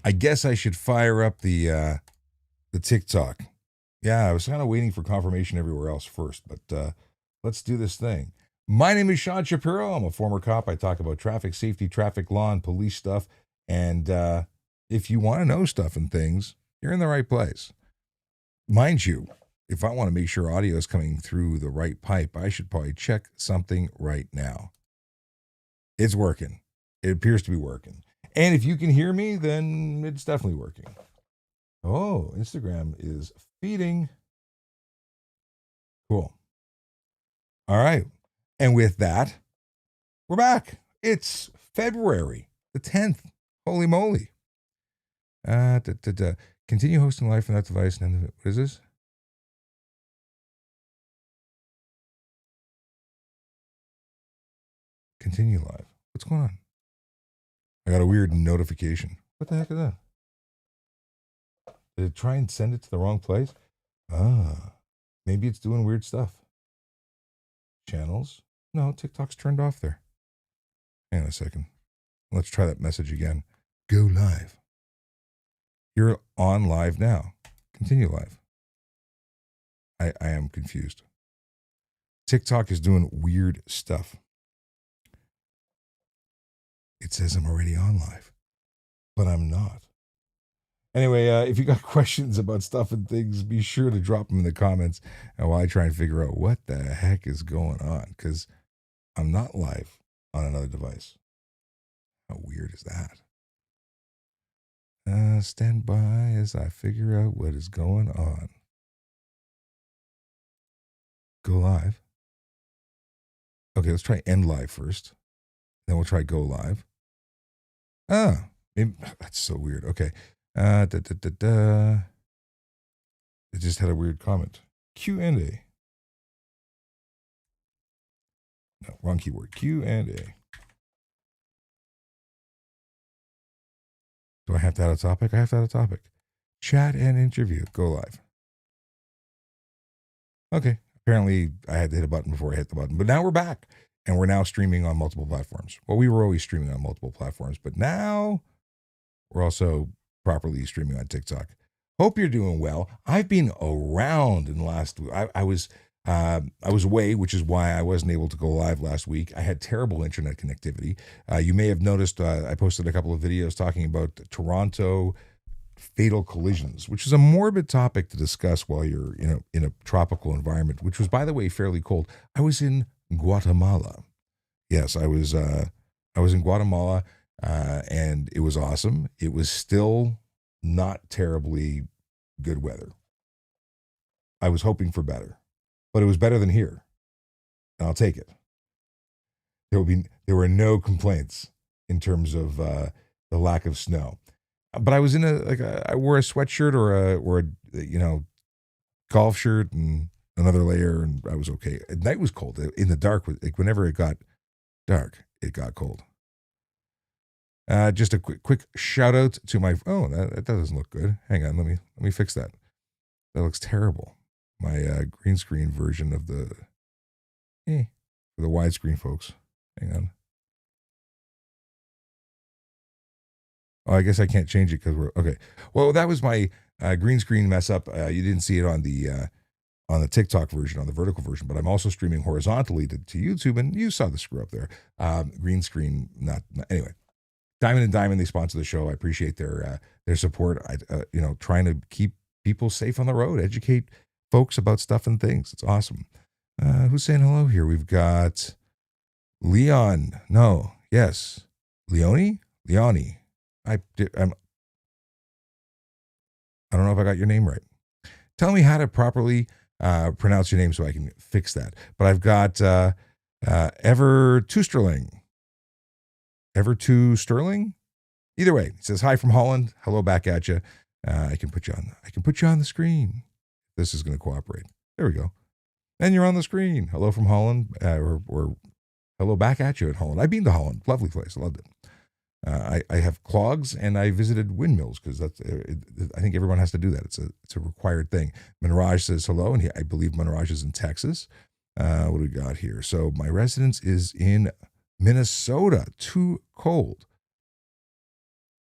I guess I should fire up the TikTok. Yeah, I was kind of waiting for confirmation everywhere else first, but let's do this thing. My name is Sean Shapiro. I'm a former cop. I talk about traffic safety, traffic law, and police stuff. And if you want to know stuff and things, you're in the right place. Mind you, if I want to make sure audio is coming through the right pipe, I should probably check something right now. It's working. It appears to be working. And if you can hear me, then it's definitely working. Oh, Instagram is feeding. Cool. All right. And with that, we're back. It's February the 10th. Holy moly. Continue hosting live from that device. And then, what is this? Continue live. What's going on? I got a weird notification. What the heck is that? Did it try and send it to the wrong place? Maybe it's doing weird stuff. Channels? No, TikTok's turned off there. Hang on a second. Let's try that message again. Go live. You're on live now. Continue live. I am confused. TikTok is doing weird stuff. It says I'm already on live, but I'm not. Anyway, if you got questions about stuff and things, be sure to drop them in the comments while I try and figure out what the heck is going on, because I'm not live on another device. How weird is that? Stand by as I figure out what is going on. Go live. Okay, let's try end live first. Then we'll try go live. Maybe, that's so weird. Okay. It just had a weird comment. Q&A. No, wrong keyword. Q&A. Do I have to add a topic? I have to add a topic. Chat and interview. Go live. Okay. Apparently, I had to hit a button before I hit the button. But now we're back. And we're now streaming on multiple platforms. Well, we were always streaming on multiple platforms. But now we're also properly streaming on TikTok. Hope you're doing well. I've been around in the last week. I was away, which is why I wasn't able to go live last week. I had terrible internet connectivity. You may have noticed I posted a couple of videos talking about Toronto fatal collisions, which is a morbid topic to discuss while you're in a tropical environment, which was, by the way, fairly cold. I was in Guatemala. Yes, I was in Guatemala, and it was awesome. It was still not terribly good weather. I was hoping for better, but it was better than here. And I'll take it. There were no complaints in terms of the lack of snow. But I was in I wore a sweatshirt or a golf shirt and another layer, and I was okay. At night was cold. In the dark, whenever it got dark, it got cold. Just a quick shout out to my. Oh, that doesn't look good. Hang on, let me fix that. That looks terrible. My green screen version of the for the widescreen folks. Hang on. Oh, I guess I can't change it because we're okay. Well, that was my green screen mess up. You didn't see it on the TikTok version, on the vertical version, but I'm also streaming horizontally to YouTube, and you saw the screw up there. Green screen, not anyway. Diamond and Diamond, they sponsor the show. I appreciate their support. Trying to keep people safe on the road, educate folks about stuff and things. It's awesome. Who's saying hello here? We've got Leon. No, yes, Leone. I don't know if I got your name right. Tell me how to properly pronounce your name so I can fix that. But I've got Ever to Sterling. Either way, it says hi from Holland. Hello back at you. I can put you on the screen. This is going to cooperate. There we go. And you're on the screen. Hello from Holland, or hello back at you at Holland. I've been to Holland. Lovely place. I loved it. I have clogs, and I visited windmills because that's. I think everyone has to do that. It's a required thing. Manraj says hello, and I believe Manraj is in Texas. What do we got here? So my residence is in Minnesota. Too cold.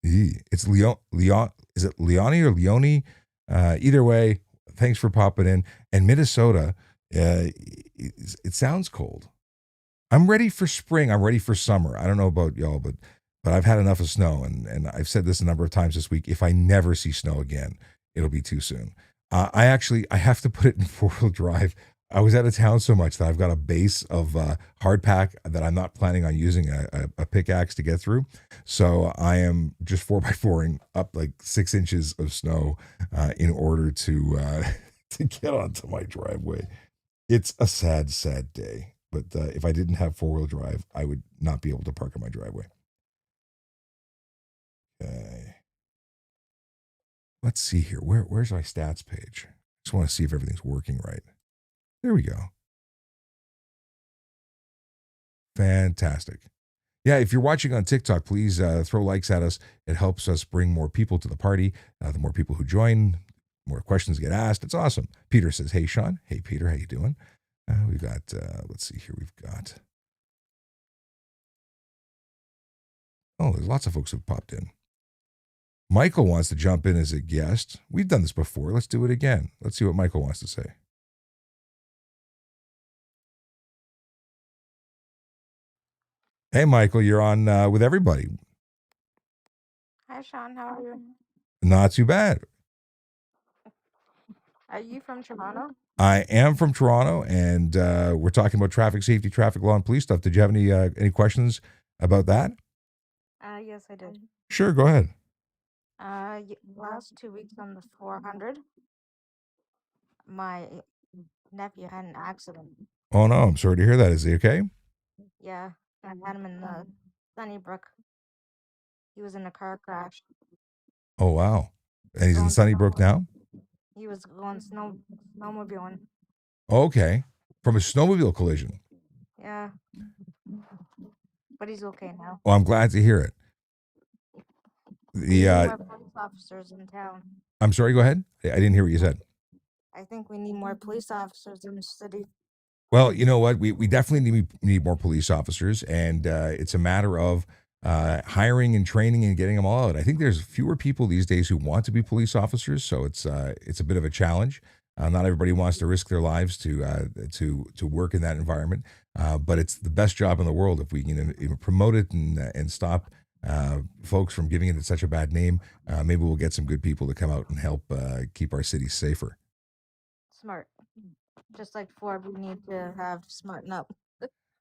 It's Leon. Is it Leone or Leone? Either way, thanks for popping in. And Minnesota, it sounds cold. I'm ready for spring. I'm ready for summer. I don't know about y'all, but I've had enough of snow, and I've said this a number of times this week. If I never see snow again, it'll be too soon. I have to put it in 4-wheel drive. I was out of town so much that I've got a base of hardpack that I'm not planning on using a pickaxe to get through. So I am just 4x4ing up like 6 inches of snow in order to to get onto my driveway. It's a sad, sad day. But if I didn't have 4-wheel drive, I would not be able to park in my driveway. Okay. Let's see here. Where's my stats page? Just want to see if everything's working right. There we go. Fantastic. Yeah, if you're watching on TikTok, please throw likes at us. It helps us bring more people to the party. The more people who join, more questions get asked. It's awesome. Peter says, "Hey, Sean." Hey, Peter. How you doing? We've got. Let's see here. We've got. Oh, there's lots of folks who've popped in. Michael wants to jump in as a guest. We've done this before. Let's do it again. Let's see what Michael wants to say. Hey, Michael, you're on with everybody. Hi, Sean. How are you? Not too bad. Are you from Toronto? I am from Toronto, and we're talking about traffic safety, traffic law, and police stuff. Did you have any questions about that? Yes, I did. Sure, go ahead. Last 2 weeks on the 400, my nephew had an accident. Oh no, I'm sorry to hear that. Is he okay? Yeah, I had him in the Sunnybrook. He was in a car crash. Oh wow, and he's in Going Sunnybrook now. He was going snowmobiling. Okay, from a snowmobile collision. Yeah, but he's okay now. Well, I'm glad to hear it. We need more police officers in town. I'm sorry. Go ahead. I didn't hear what you said. I think we need more police officers in the city. Well, you know what? We definitely need more police officers, and it's a matter of hiring and training and getting them all out. I think there's fewer people these days who want to be police officers, so it's a bit of a challenge. Not everybody wants to risk their lives to work in that environment, but it's the best job in the world if we can even promote it and stop folks from giving it such a bad name. Maybe we'll get some good people to come out and help keep our cities safer. Smart. Just like Ford, we need to have smarten up.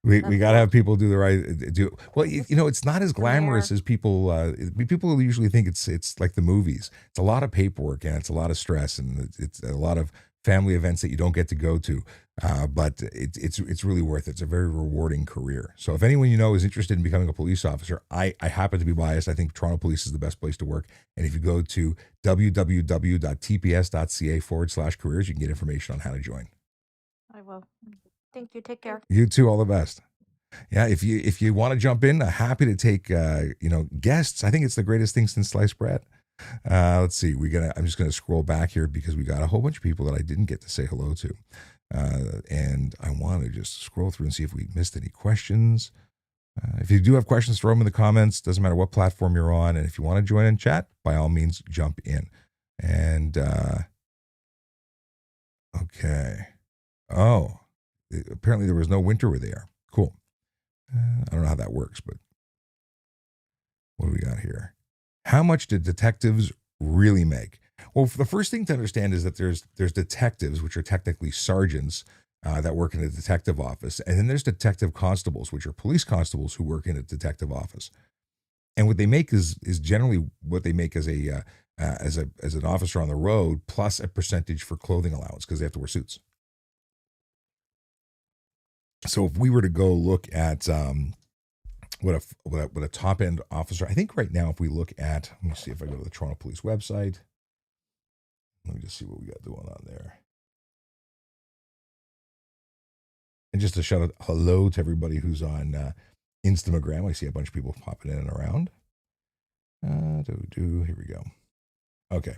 We got to have people do the right do well. It's not as glamorous as people people usually think. It's like the movies. It's a lot of paperwork and it's a lot of stress and it's a lot of family events that you don't get to go to. But it's really worth it. It's a very rewarding career. So if anyone you know is interested in becoming a police officer, I happen to be biased. I think Toronto Police is the best place to work. And if you go to www.tps.ca/careers, you can get information on how to join. I will. Thank you. Take care. You too. All the best. Yeah, if you want to jump in, happy to take guests. I think it's the greatest thing since sliced bread. Let's see. I'm just gonna scroll back here because we got a whole bunch of people that I didn't get to say hello to, and I want to just scroll through and see if we missed any questions. If you do have questions, throw them in the comments. Doesn't matter what platform you're on, and if you want to join in chat, by all means, jump in. And okay. Oh, apparently there was no winter where they are. Cool. I don't know how that works, but what do we got here? How much did detectives really make? Well, the first thing to understand is that there's detectives, which are technically sergeants that work in a detective office, and then there's detective constables, which are police constables who work in a detective office. And what they make is generally what they make as an officer on the road, plus a percentage for clothing allowance because they have to wear suits. So if we were to go look at what a top end officer, I think right now if we look at, let me see if I go to the Toronto Police website. Let me just see what we got going on there. And just to shout out hello to everybody who's on Instagram. I see a bunch of people popping in and around. Here we go. Okay.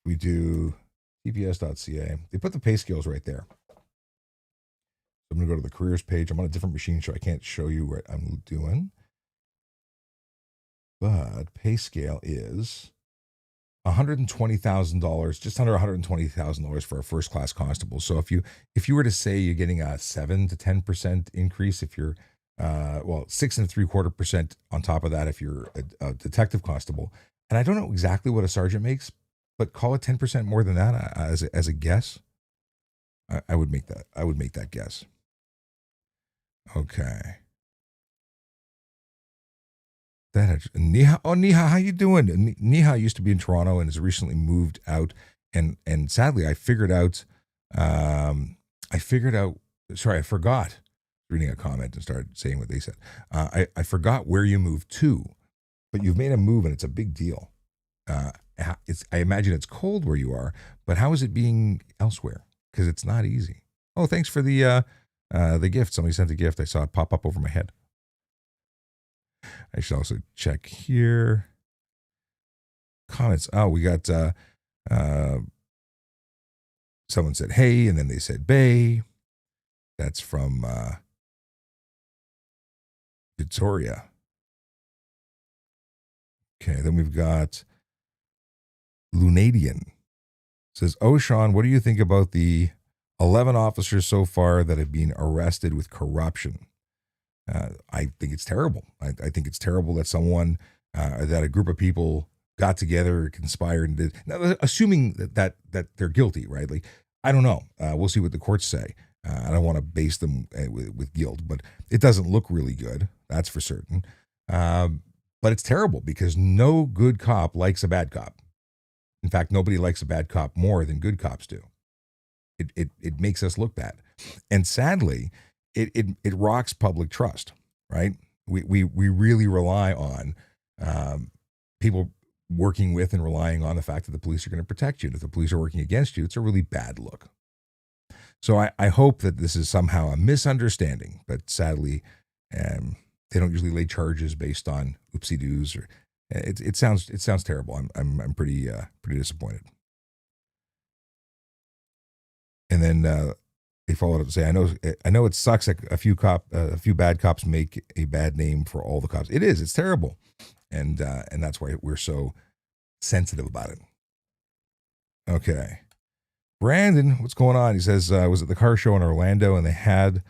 We do tps.ca. They put the pay scales right there. I'm going to go to the careers page. I'm on a different machine, so I can't show you what I'm doing. but pay scale is $120,000, just under $120,000 for a first class constable. So if you were to say you're getting a 7 to 10% increase, if you're 6.75% on top of that if you're a detective constable, and I don't know exactly what a sergeant makes, but call it 10% more than that as a guess. I would make that. I would make that guess. Okay. Niha, how you doing? Niha used to be in Toronto and has recently moved out, and sadly, I figured out. Sorry, I forgot reading a comment and started saying what they said. I forgot where you moved to, but you've made a move and it's a big deal. I imagine it's cold where you are, but how is it being elsewhere? Because it's not easy. Oh, thanks for the gift. Somebody sent a gift. I saw it pop up over my head. I should also check here. Comments. Oh, we got someone said hey, and then they said bay. That's from Victoria. Okay, then we've got Lunadian. Says, oh, Sean, what do you think about the 11 officers so far that have been arrested with corruption? I think it's terrible. I think it's terrible that that a group of people got together, conspired, and did. Now, assuming that they're guilty, right? Like, I don't know. We'll see what the courts say. I don't want to base them with guilt, but it doesn't look really good. That's for certain. But it's terrible because no good cop likes a bad cop. In fact, nobody likes a bad cop more than good cops do. It makes us look bad, and sadly, it rocks public trust. Right? We really rely on people working with and relying on the fact that the police are going to protect you. And if the police are working against you, it's a really bad look. So I hope that this is somehow a misunderstanding, but sadly, they don't usually lay charges based on oopsie doos or. It sounds terrible. I'm pretty disappointed. And then they followed up and say, I know it sucks that a few bad cops make a bad name for all the cops. It is. It's terrible, and that's why we're so sensitive about it. Okay, Brandon, what's going on? He says, I was at the car show in Orlando, and they had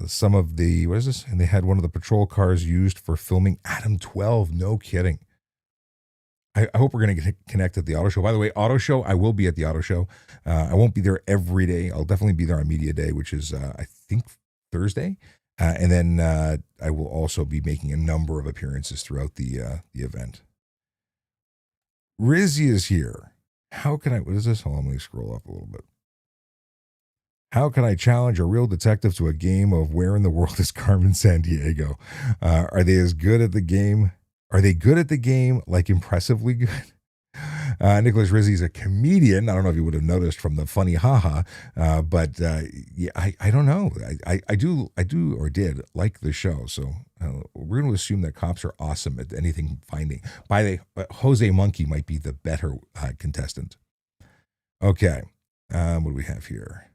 some of the what is this? And they had one of the patrol cars used for filming Adam 12. No kidding. I hope we're going to get connected at the auto show. By the way, auto show, I will be at the auto show. I won't be there every day. I'll definitely be there on media day, which is, I think, Thursday. And then I will also be making a number of appearances throughout the event. Rizzy is here. How can what is this? Hold on, let me scroll up a little bit. How can I challenge a real detective to a game of Where in the World is Carmen Sandiego? Are they as good at the game? Are they good at the game, like impressively good? Nicholas Rizzi is a comedian. I don't know if you would have noticed from the funny haha, but yeah, I don't know. I do or did like the show. So we're going to assume that cops are awesome at anything finding. By the way, Jose Monkey might be the better contestant. Okay, what do we have here?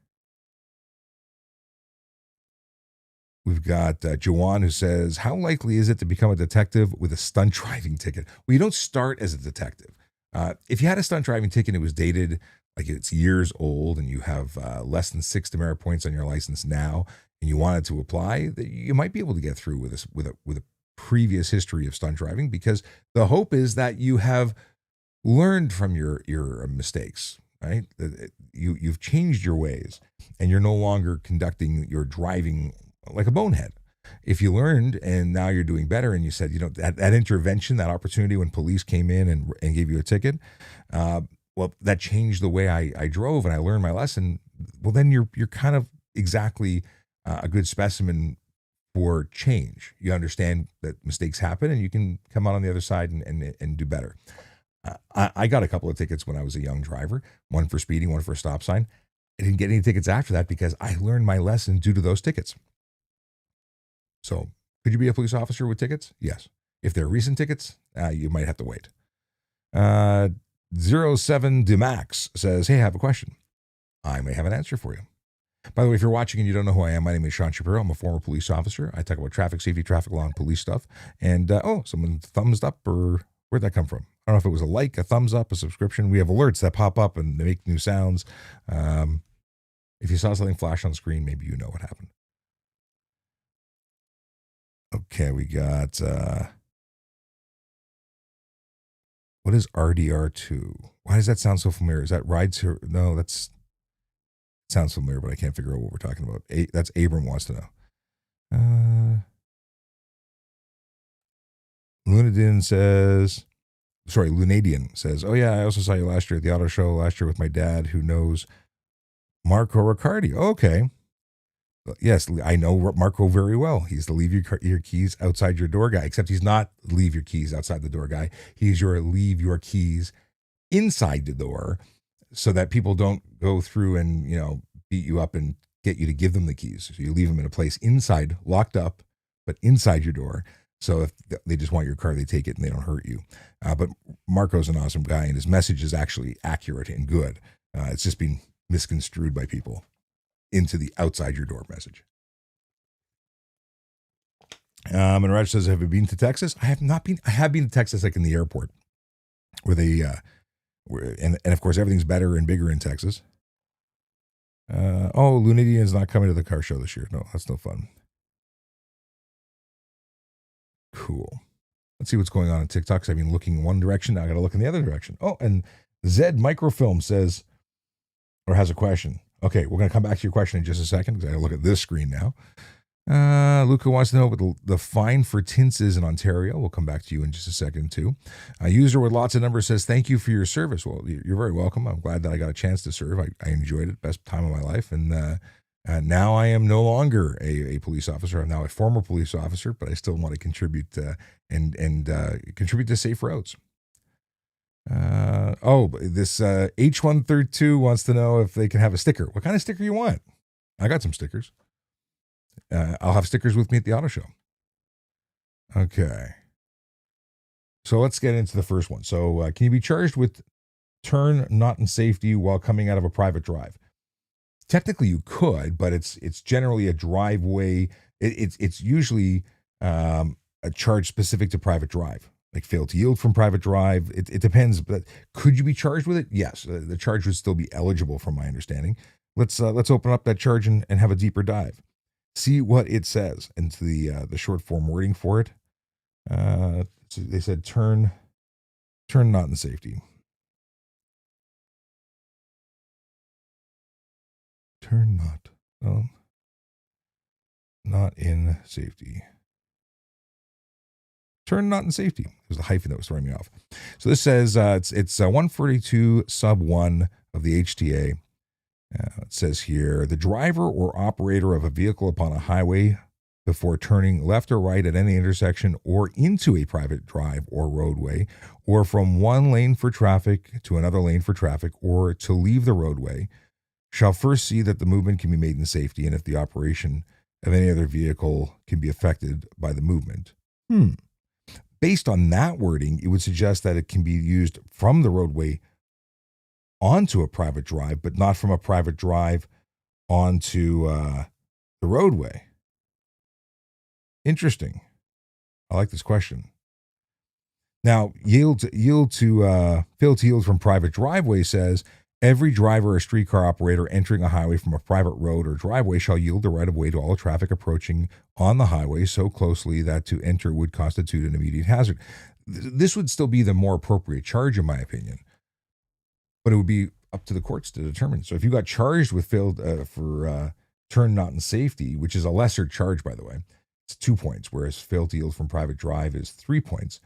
We've got Jawan who says, how likely is it to become a detective with a stunt driving ticket? Well, you don't start as a detective. If you had a stunt driving ticket and it was dated, like it's years old, and you have less than 6 demerit points on your license now, and you wanted to apply, you might be able to get through with a previous history of stunt driving, because the hope is that you have learned from your mistakes, right? You've changed your ways, and you're no longer conducting your driving like a bonehead. If you learned and now you're doing better, and you said, that intervention, that opportunity when police came in and gave you a ticket, well, that changed the way I drove, and I learned my lesson. Well, then you're kind of exactly a good specimen for change. You understand that mistakes happen, and you can come out on the other side and do better. I got a couple of tickets when I was a young driver, one for speeding, one for a stop sign. I didn't get any tickets after that because I learned my lesson due to those tickets. So could you be a police officer with tickets? Yes. If they're recent tickets, you might have to wait. 07 Demax says, hey, I have a question. I may have an answer for you. By the way, if you're watching and you don't know who I am, my name is Sean Shapiro. I'm a former police officer. I talk about traffic safety, traffic law, and police stuff. And someone thumbs up, or where'd that come from? I don't know if it was a like, a thumbs up, a subscription. We have alerts that pop up and they make new sounds. If you saw something flash on screen, maybe you know what happened. Okay, we got what is RDR2? Why does that sound so familiar? Is that rides here? No, that's sounds familiar, but I can't figure out what we're talking about. That's Abram wants to know. Lunadian says, oh yeah, I also saw you last year at the auto show last year with my dad who knows Marco Riccardi. Okay. Yes, I know Marco very well. He's the leave your keys outside your door guy, except he's not leave your keys outside the door guy. He's your leave your keys inside the door so that people don't go through and, beat you up and get you to give them the keys. So you leave them in a place inside, locked up, but inside your door. So if they just want your car, they take it and they don't hurt you. But Marco's an awesome guy, and his message is actually accurate and good. It's just been misconstrued by people into the outside your door message. And Raj says, have you been to Texas? I have not been. I have been to Texas, like in the airport, where they, and of course everything's better and bigger in Texas. Lunidian's not coming to the car show this year. No, that's no fun. Cool. Let's see what's going on TikTok. I've been looking in one direction. Now I got to look in the other direction. Oh, and Zed Microfilm says, or has a question. Okay, we're going to come back to your question in just a second because I got to look at this screen now. Luca wants to know what the fine for tints is in Ontario. We'll come back to you in just a second, too. A user with lots of numbers says, thank you for your service. Well, you're very welcome. I'm glad that I got a chance to serve. I enjoyed it. Best time of my life. And now I am no longer a police officer. I'm now a former police officer, but I still want to contribute and contribute to safe roads. This H132 wants to know if they can have a sticker. What kind of sticker you want? I got some stickers. I'll have stickers with me at the auto show. Okay. So let's get into the first one. So can you be charged with turn not in safety while coming out of a private drive? Technically you could, but it's generally a driveway. It's usually a charge specific to private drive, like fail to yield from private drive. It depends, but could you be charged with it? Yes, the charge would still be eligible from my understanding. Let's open up that charge and have a deeper dive. See what it says into the short form wording for it. So they said turn not in safety. Turn not in safety. Turn not in safety. There's a hyphen that was throwing me off. So this says it's 142 sub 1 of the HTA. It says here, the driver or operator of a vehicle upon a highway before turning left or right at any intersection or into a private drive or roadway, or from one lane for traffic to another lane for traffic, or to leave the roadway, shall first see that the movement can be made in safety and if the operation of any other vehicle can be affected by the movement. Based on that wording, it would suggest that it can be used from the roadway onto a private drive, but not from a private drive onto the roadway. Interesting. I like this question. Now, fail to yield from private driveway says every driver or streetcar operator entering a highway from a private road or driveway shall yield the right of way to all traffic approaching on the highway so closely that to enter would constitute an immediate hazard. This would still be the more appropriate charge, in my opinion, but it would be up to the courts to determine. So if you got charged with for turn not in safety, which is a lesser charge, by the way, it's 2 points, whereas fail to yield from private drive is 3 points.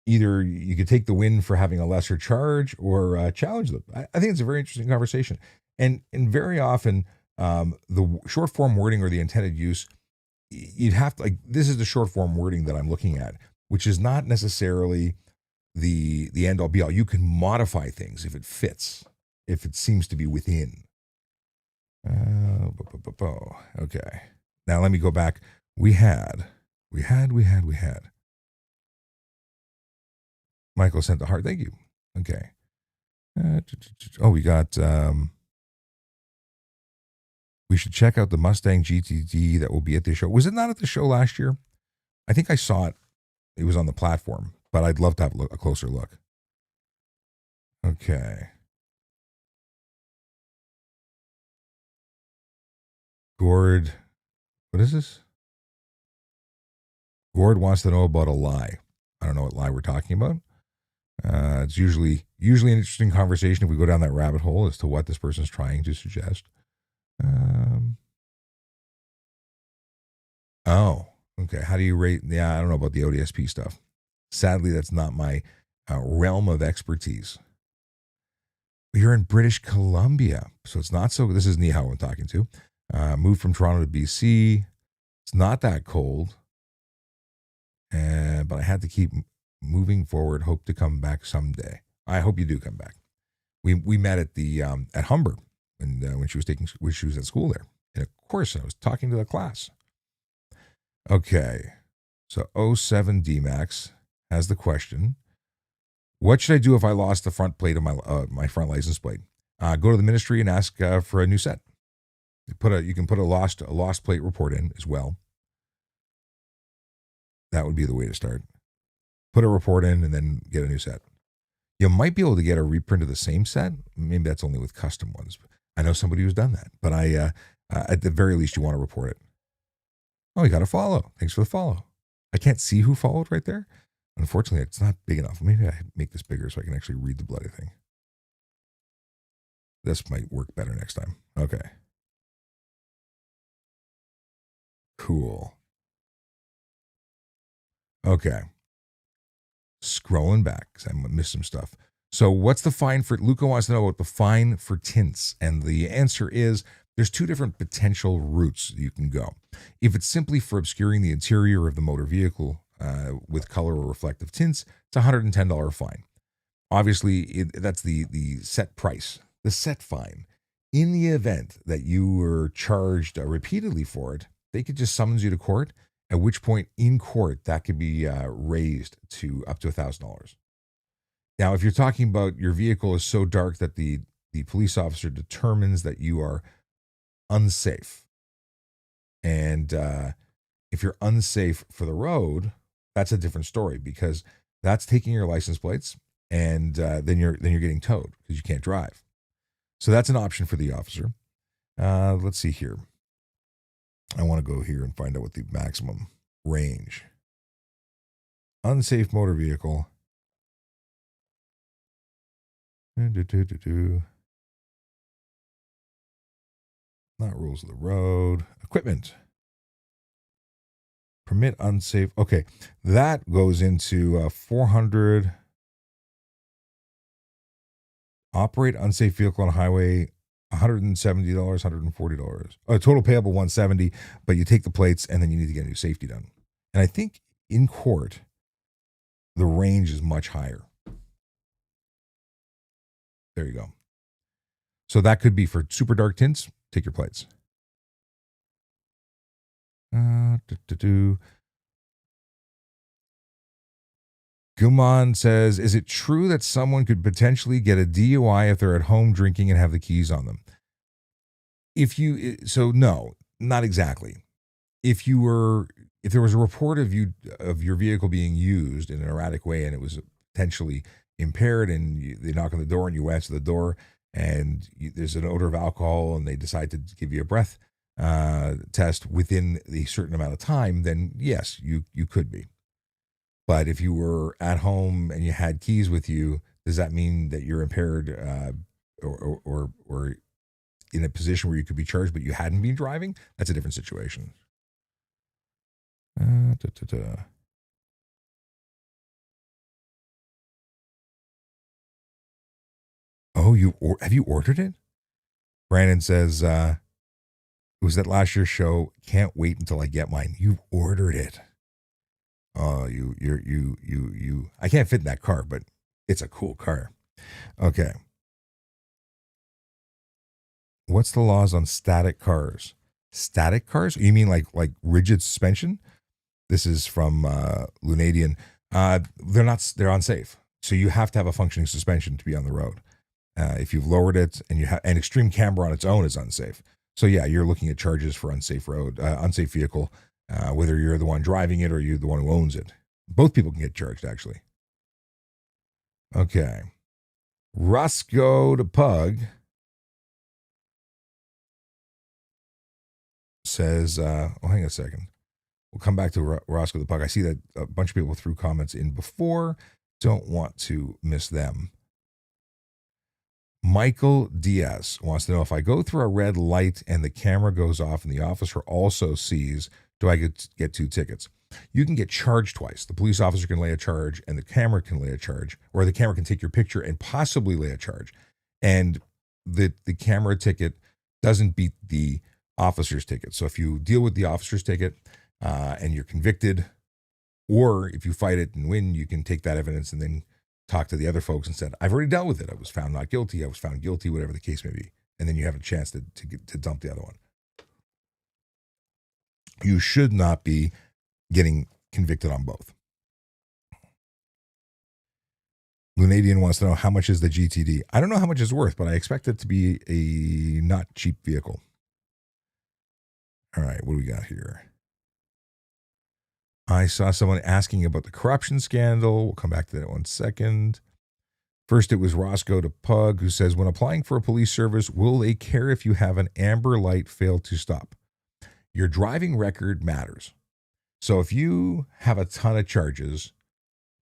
Either you could take the win for having a lesser charge or challenge them. I think it's a very interesting conversation. And very often, the short form wording or the intended use, you'd have to, this is the short form wording that I'm looking at, which is not necessarily the end all be all. You can modify things if it fits, if it seems to be within. Okay. Now let me go back. We had. Michael sent the heart. Thank you. Okay. We got We should check out the Mustang GTD that will be at the show. Was it not at the show last year? I think I saw it. It was on the platform, but I'd love to have a closer look. Okay. Gord, what is this? Gord wants to know about a lie. I don't know what lie we're talking about. It's usually an interesting conversation if we go down that rabbit hole as to what this person's trying to suggest. Oh, okay. How do you rate? Yeah, I don't know about the ODSP stuff. Sadly, that's not my realm of expertise. You're in British Columbia, so it's not so. This is Nihao I'm talking to. Moved from Toronto to BC. It's not that cold, but I had to keep moving forward. Hope to come back someday. I hope you do come back. We met at the at Humber when she was at school there, and of course I was talking to the class. Okay, so 07 DMAX has the question: what should I do if I lost the front plate of my front license plate? Go to the ministry and ask for a new set. You can put a lost plate report in as well. That would be the way to start. Put a report in and then get a new set. You might be able to get a reprint of the same set. Maybe that's only with custom ones. I know somebody who's done that, but at the very least, you want to report it. Oh, you got to follow. Thanks for the follow. I can't see who followed right there. Unfortunately, it's not big enough. Maybe I make this bigger so I can actually read the bloody thing. This might work better next time. Okay. Cool. Okay. Scrolling back because I missed some stuff. So what's the fine for, Luca wants to know about the fine for tints. And the answer is there's two different potential routes you can go. If it's simply for obscuring the interior of the motor vehicle with color or reflective tints, it's a $110 fine. Obviously, that's the set price, the set fine. In the event that you were charged repeatedly for it, they could just summons you to court, at which point in court that could be raised to up to $1,000. Now, if you're talking about your vehicle is so dark that the police officer determines that you are unsafe, and if you're unsafe for the road, that's a different story because that's taking your license plates and then you're getting towed because you can't drive. So that's an option for the officer. Let's see here. I want to go here and find out what the maximum range. Unsafe motor vehicle. Not rules of the road. Equipment. Permit unsafe. Okay, that goes into 400. Operate unsafe vehicle on highway, $170, $140. Total payable $170, but you take the plates and then you need to get a new safety done. And I think in court, the range is much higher. There you go. So that could be for super dark tints. Take your plates. Guman says, is it true that someone could potentially get a DUI if they're at home drinking and have the keys on them? No, not exactly. If there was a report of your vehicle being used in an erratic way and it was potentially impaired and they knock on the door and you answer the door and there's an odor of alcohol and they decide to give you a breath test within a certain amount of time, then yes, you could be. But if you were at home and you had keys with you, does that mean that you're impaired or in a position where you could be charged but you hadn't been driving? That's a different situation. Oh, have you ordered it? Brandon says, it was at last year's show. Can't wait until I get mine. You've ordered it. Oh, you. I can't fit in that car, but it's a cool car. Okay. What's the laws on static cars? Static cars? You mean like rigid suspension? This is from Lunadian. They're unsafe. So you have to have a functioning suspension to be on the road. If you've lowered it and extreme camber on its own is unsafe. So yeah, you're looking at charges for unsafe vehicle, whether you're the one driving it or you're the one who owns it. Both people can get charged, actually. Okay. Roscoe the Pug says, hang on a second. We'll come back to Roscoe the Pug. I see that a bunch of people threw comments in before. Don't want to miss them. Michael Diaz wants to know, if I go through a red light and the camera goes off and the officer also sees, do I get 2 tickets? You can get charged twice. The police officer can lay a charge and the camera can lay a charge, or the camera can take your picture and possibly lay a charge. And the camera ticket doesn't beat the officer's ticket. So if you deal with the officer's ticket and you're convicted, or if you fight it and win, you can take that evidence and then talk to the other folks and said, I've already dealt with it. I was found not guilty. I was found guilty, whatever the case may be. And then you have a chance to dump the other one. You should not be getting convicted on both. Lunadian wants to know, how much is the GTD? I don't know how much it's worth, but I expect it to be a not cheap vehicle. All right, what do we got here? I saw someone asking about the corruption scandal. We'll come back to that in 1 second. First, it was Roscoe the Pug, who says, when applying for a police service, will they care if you have an amber light fail to stop? Your driving record matters. So if you have a ton of charges,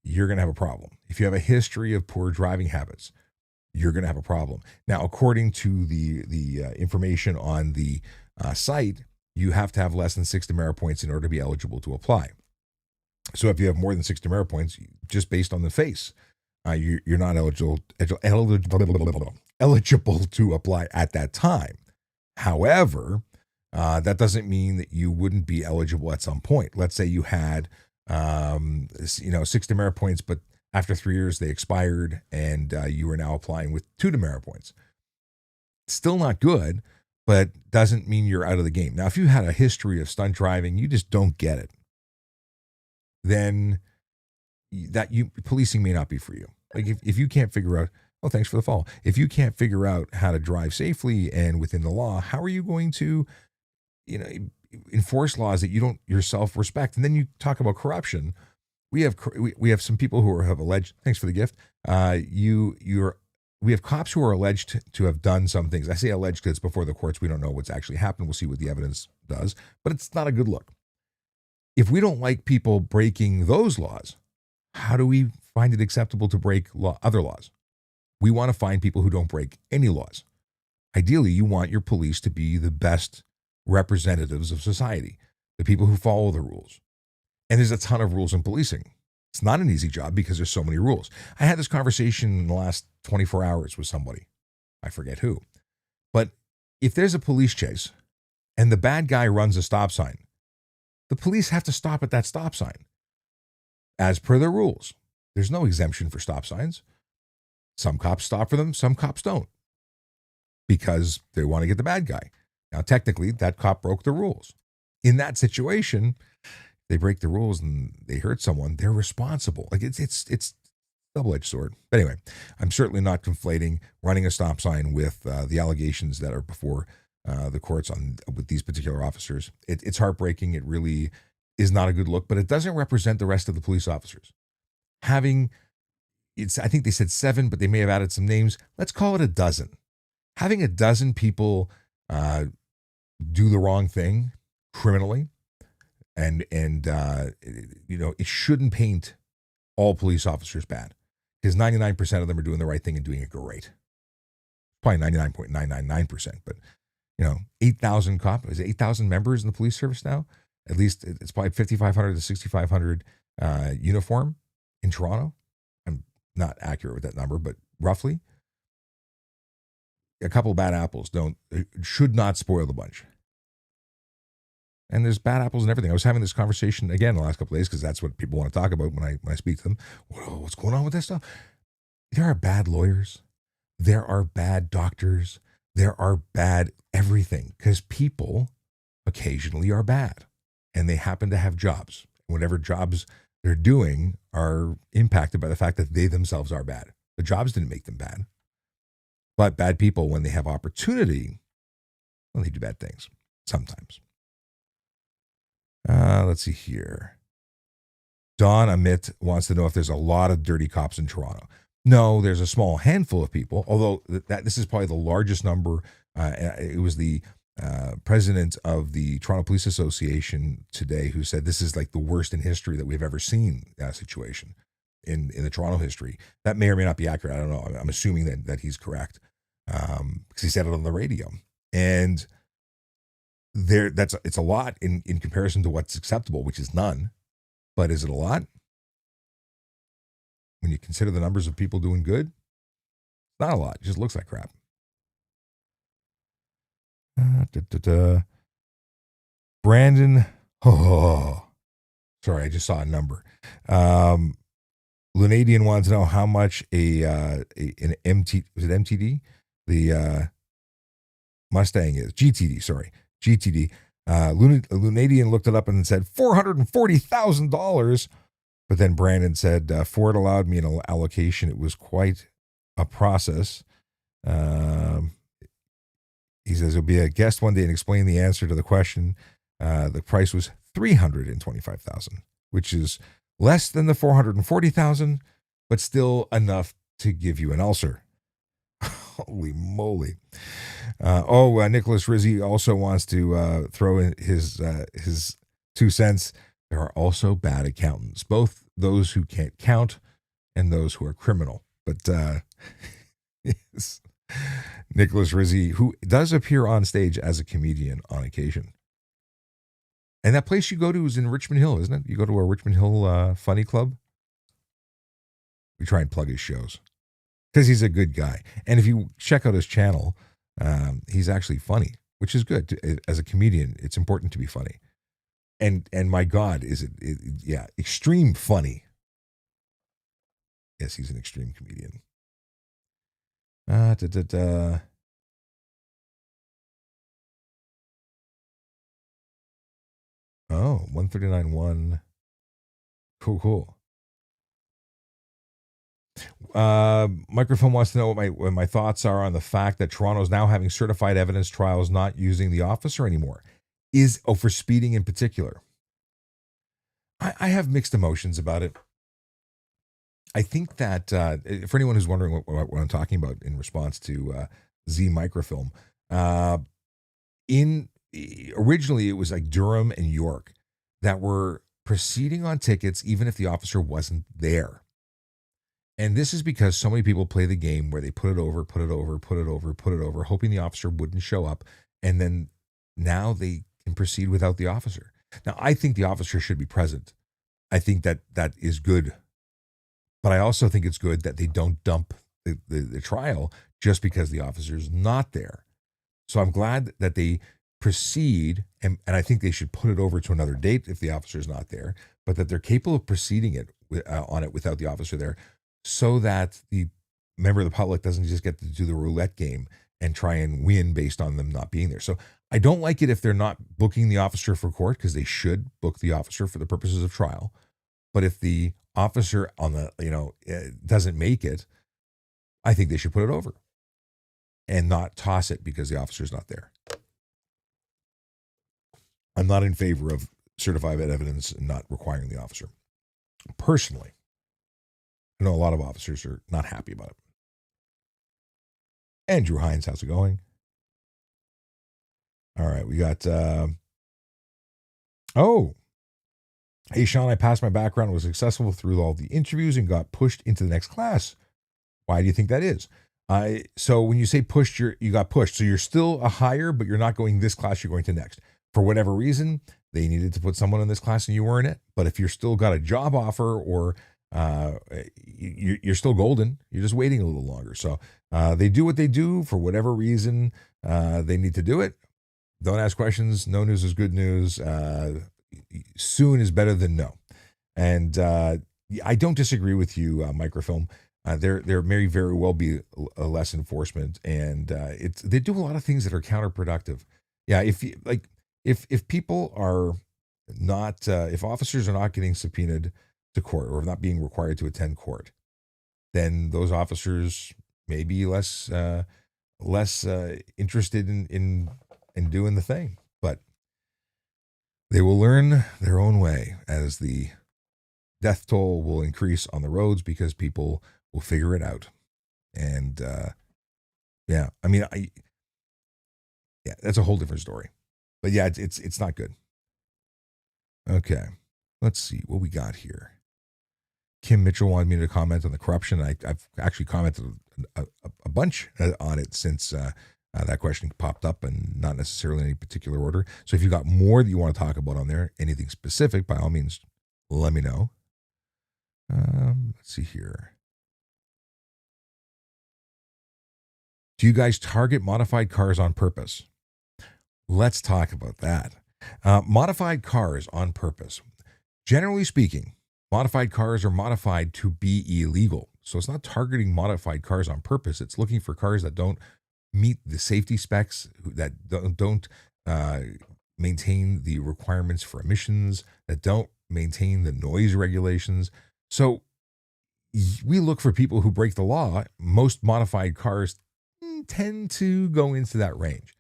you're going to have a problem. If you have a history of poor driving habits, you're going to have a problem. Now, according to the information on the site, you have to have less than 6 demerit points in order to be eligible to apply. So if you have more than 6 demerit points, just based on the face, you're not eligible to apply at that time. However, that doesn't mean that you wouldn't be eligible at some point. Let's say you had 6 demerit points, but after 3 years they expired and you are now applying with 2 demerit points. Still not good, but doesn't mean you're out of the game. Now, if you had a history of stunt driving, you just don't get it, then policing may not be for you. Like if you can't figure out, oh, thanks for the follow. If you can't figure out how to drive safely and within the law, how are you going to, enforce laws that you don't yourself respect? And then you talk about corruption. We have some people who have alleged. Thanks for the gift. We have cops who are alleged to have done some things. I say alleged because it's before the courts. We don't know what's actually happened. We'll see what the evidence does, but it's not a good look. If we don't like people breaking those laws, how do we find it acceptable to break other laws? We want to find people who don't break any laws. Ideally, you want your police to be the best representatives of society, the people who follow the rules. And there's a ton of rules in policing. It's not an easy job because there's so many rules. I had this conversation in the last 24 hours with somebody. I forget who. But if there's a police chase and the bad guy runs a stop sign, the police have to stop at that stop sign. As per the rules, there's no exemption for stop signs. Some cops stop for them, some cops don't, because they want to get the bad guy. Now, technically, that cop broke the rules. In that situation, they break the rules and they hurt someone, they're responsible. Like it's double-edged sword. But anyway, I'm certainly not conflating running a stop sign with the allegations that are before the courts with these particular officers. It's heartbreaking. It really is not a good look, but it doesn't represent the rest of the police officers. I think they said 7, but they may have added some names. Let's call it a dozen. Having a dozen people do the wrong thing criminally, and it shouldn't paint all police officers bad, because 99% of them are doing the right thing and doing it great. Probably 99.999%, but 8,000 is it 8,000 members in the police service now? At least it's probably 5,500 to 6,500 uniform in Toronto. I'm not accurate with that number, but roughly. A couple of bad apples should not spoil the bunch. And there's bad apples and everything. I was having this conversation again the last couple of days because that's what people want to talk about when I speak to them. Whoa, what's going on with this stuff? There are bad lawyers. There are bad doctors. There are bad everything, because people occasionally are bad and they happen to have jobs. Whatever jobs they're doing are impacted by the fact that they themselves are bad. The jobs didn't make them bad. But bad people, when they have opportunity, Well, they do bad things sometimes. Let's see here. Don Amit wants to know if there's a lot of dirty cops in Toronto. No, there's a small handful of people, although this is probably the largest number. It was the president of the Toronto Police Association today who said this is like the worst in history that we've ever seen situation in the Toronto history. That may or may not be accurate. I don't know. I'm assuming that he's correct because he said it on the radio. And it's a lot in comparison to what's acceptable, which is none. But is it a lot? When you consider the numbers of people doing good, not a lot. It just looks like crap. Brandon, sorry, I just saw a number. Lunadian wants to know how much an MTD? The Mustang is. GTD, sorry. GTD. Lunadian looked it up and said $440,000. But then Brandon said, Ford allowed me an allocation. It was quite a process. He says he'll be a guest one day and explain the answer to the question. The price was $325,000, which is less than the $440,000, but still enough to give you an ulcer. Holy moly. Nicholas Rizzi also wants to throw in his 2 cents. There are also bad accountants, both those who can't count and those who are criminal. But yes. Nicholas Rizzi, who does appear on stage as a comedian on occasion. And that place you go to is in Richmond Hill, isn't it? You go to a Richmond Hill funny club. We try and plug his shows because he's a good guy. And if you check out his channel, he's actually funny, which is good. As a comedian, it's important to be funny. And my God, is it extreme funny. Yes, he's an extreme comedian. Oh, 139.1. Cool. Microphone wants to know what my thoughts are on the fact that Toronto is now having certified evidence trials not using the officer anymore. For speeding in particular. I have mixed emotions about it. I think that for anyone who's wondering what I'm talking about in response to Z microfilm, originally it was like Durham and York that were proceeding on tickets even if the officer wasn't there. And this is because so many people play the game where they put it over, hoping the officer wouldn't show up, and then now they can proceed without the officer. Now, I think the officer should be present. I think that is good. But I also think it's good that they don't dump the trial just because the officer's not there. So I'm glad that they proceed, and I think they should put it over to another date if the officer's not there, but that they're capable of proceeding on it without the officer there so that the member of the public doesn't just get to do the roulette game and try and win based on them not being there. So I don't like it if they're not booking the officer for court, because they should book the officer for the purposes of trial. But if the officer doesn't make it, I think they should put it over and not toss it because the officer's not there. I'm not in favor of certified evidence and not requiring the officer. Personally, I know a lot of officers are not happy about it. Andrew Hines, how's it going? All right, we got, hey, Sean, I passed my background, was successful through all the interviews and got pushed into the next class. Why do you think that is? So when you say pushed, you got pushed. So you're still a hire, but you're not going this class, you're going to next. For whatever reason, they needed to put someone in this class and you weren't it. But if you're still got a job offer or you're still golden, you're just waiting a little longer. So they do what they do for whatever reason. They need to do it. Don't ask questions. No news is good news. Soon is better than no. And I don't disagree with you, Microfilm. There may very well be less enforcement, and they do a lot of things that are counterproductive. Yeah, if people are not, if officers are not getting subpoenaed to court or not being required to attend court, then those officers may be less interested in and doing the thing. But they will learn their own way as the death toll will increase on the roads because people will figure it out. And yeah, I mean, yeah, that's a whole different story. But yeah, it's not good. Okay, let's see what we got here. Kim Mitchell wanted me to comment on the corruption. I've actually commented a bunch on it since that question popped up, and not necessarily in any particular order. So if you got more that you want to talk about on there, anything specific, by all means, let me know. Let's see here. Do you guys target modified cars on purpose? Let's talk about that. Modified cars on purpose. Generally speaking, modified cars are modified to be illegal. So it's not targeting modified cars on purpose. It's looking for cars that don't meet the safety specs, that don't maintain the requirements for emissions, that don't maintain the noise regulations. So we look for people who break the law. Most modified cars tend to go into that range.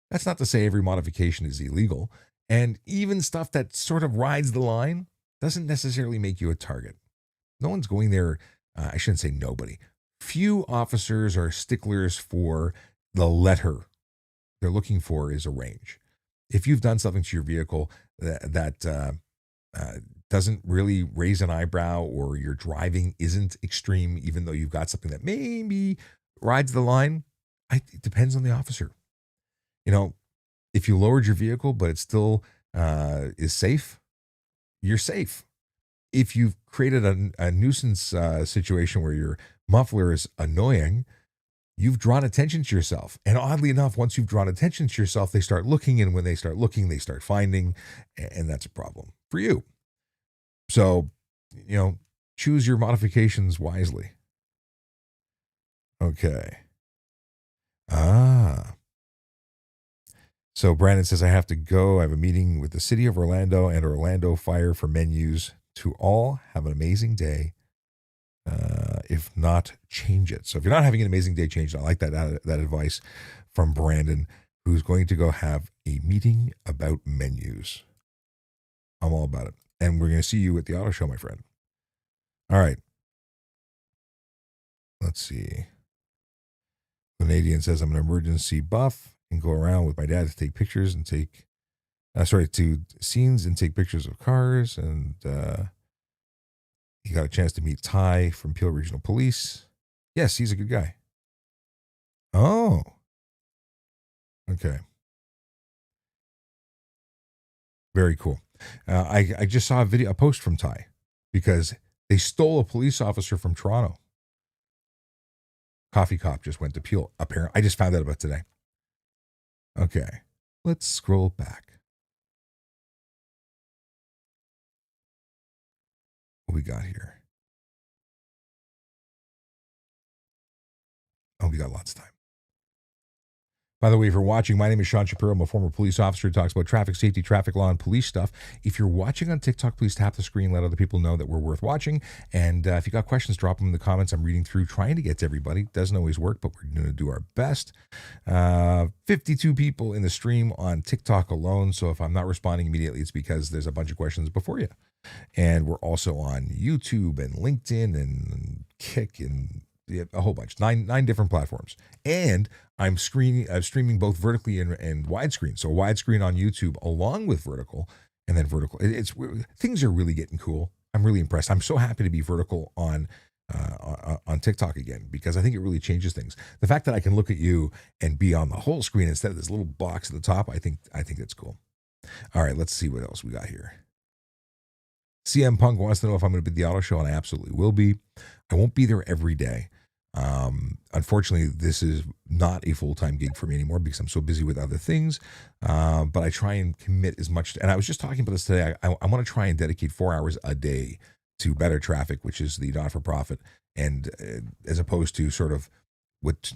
That's not to say every modification is illegal. And even stuff that sort of rides the line doesn't necessarily make you a target. No one's going there. I shouldn't say nobody. Few officers are sticklers for the letter. They're looking for is a range. If you've done something to your vehicle that doesn't really raise an eyebrow, or your driving isn't extreme, even though you've got something that maybe rides the line, it depends on the officer. You know, if you lowered your vehicle but it still is safe, you're safe. If you've created a nuisance situation where your muffler is annoying, you've drawn attention to yourself. And oddly enough, once you've drawn attention to yourself, they start looking. And when they start looking, they start finding. And that's a problem for you. So, choose your modifications wisely. Okay. So Brandon says, I have to go. I have a meeting with the city of Orlando and Orlando Fire for menus. To all, have an amazing day. If not, change it. So if you're not having an amazing day, change it. I like that advice from Brandon, who's going to go have a meeting about menus. I'm all about it. And we're going to see you at the auto show, my friend. All right. Let's see. Canadian says, I'm an emergency buff and go around with my dad to take pictures and to scenes and take pictures of cars. And he got a chance to meet Ty from Peel Regional Police. Yes, he's a good guy. Oh. Okay. Very cool. I just saw a post from Ty, because they stole a police officer from Toronto. Coffee Cop just went to Peel, apparently. I just found out about today. Okay. Let's scroll back. What we got here? Oh, we got lots of time. By the way, if you're watching, my name is Sean Shapiro. I'm a former police officer who talks about traffic safety, traffic law, and police stuff. If you're watching on TikTok, please tap the screen, let other people know that we're worth watching. And if you got questions, drop them in the comments. I'm reading through, trying to get to everybody. Doesn't always work, but we're going to do our best. 52 people in the stream on TikTok alone. So if I'm not responding immediately, it's because there's a bunch of questions before you. And we're also on YouTube and LinkedIn and Kick and a whole bunch, nine different platforms. And I'm streaming both vertically and widescreen. So widescreen on YouTube along with vertical, and then vertical. Things are really getting cool. I'm really impressed. I'm so happy to be vertical on TikTok again, because I think it really changes things. The fact that I can look at you and be on the whole screen instead of this little box at the top, I think that's cool. All right, let's see what else we got here. CM Punk wants to know if I'm going to be at the auto show, and I absolutely will be. I won't be there every day. Unfortunately, this is not a full-time gig for me anymore because I'm so busy with other things. But I try and commit as much. And I was just talking about this today. I want to try and dedicate 4 hours a day to Better Traffic, which is the not-for-profit, and as opposed to sort of what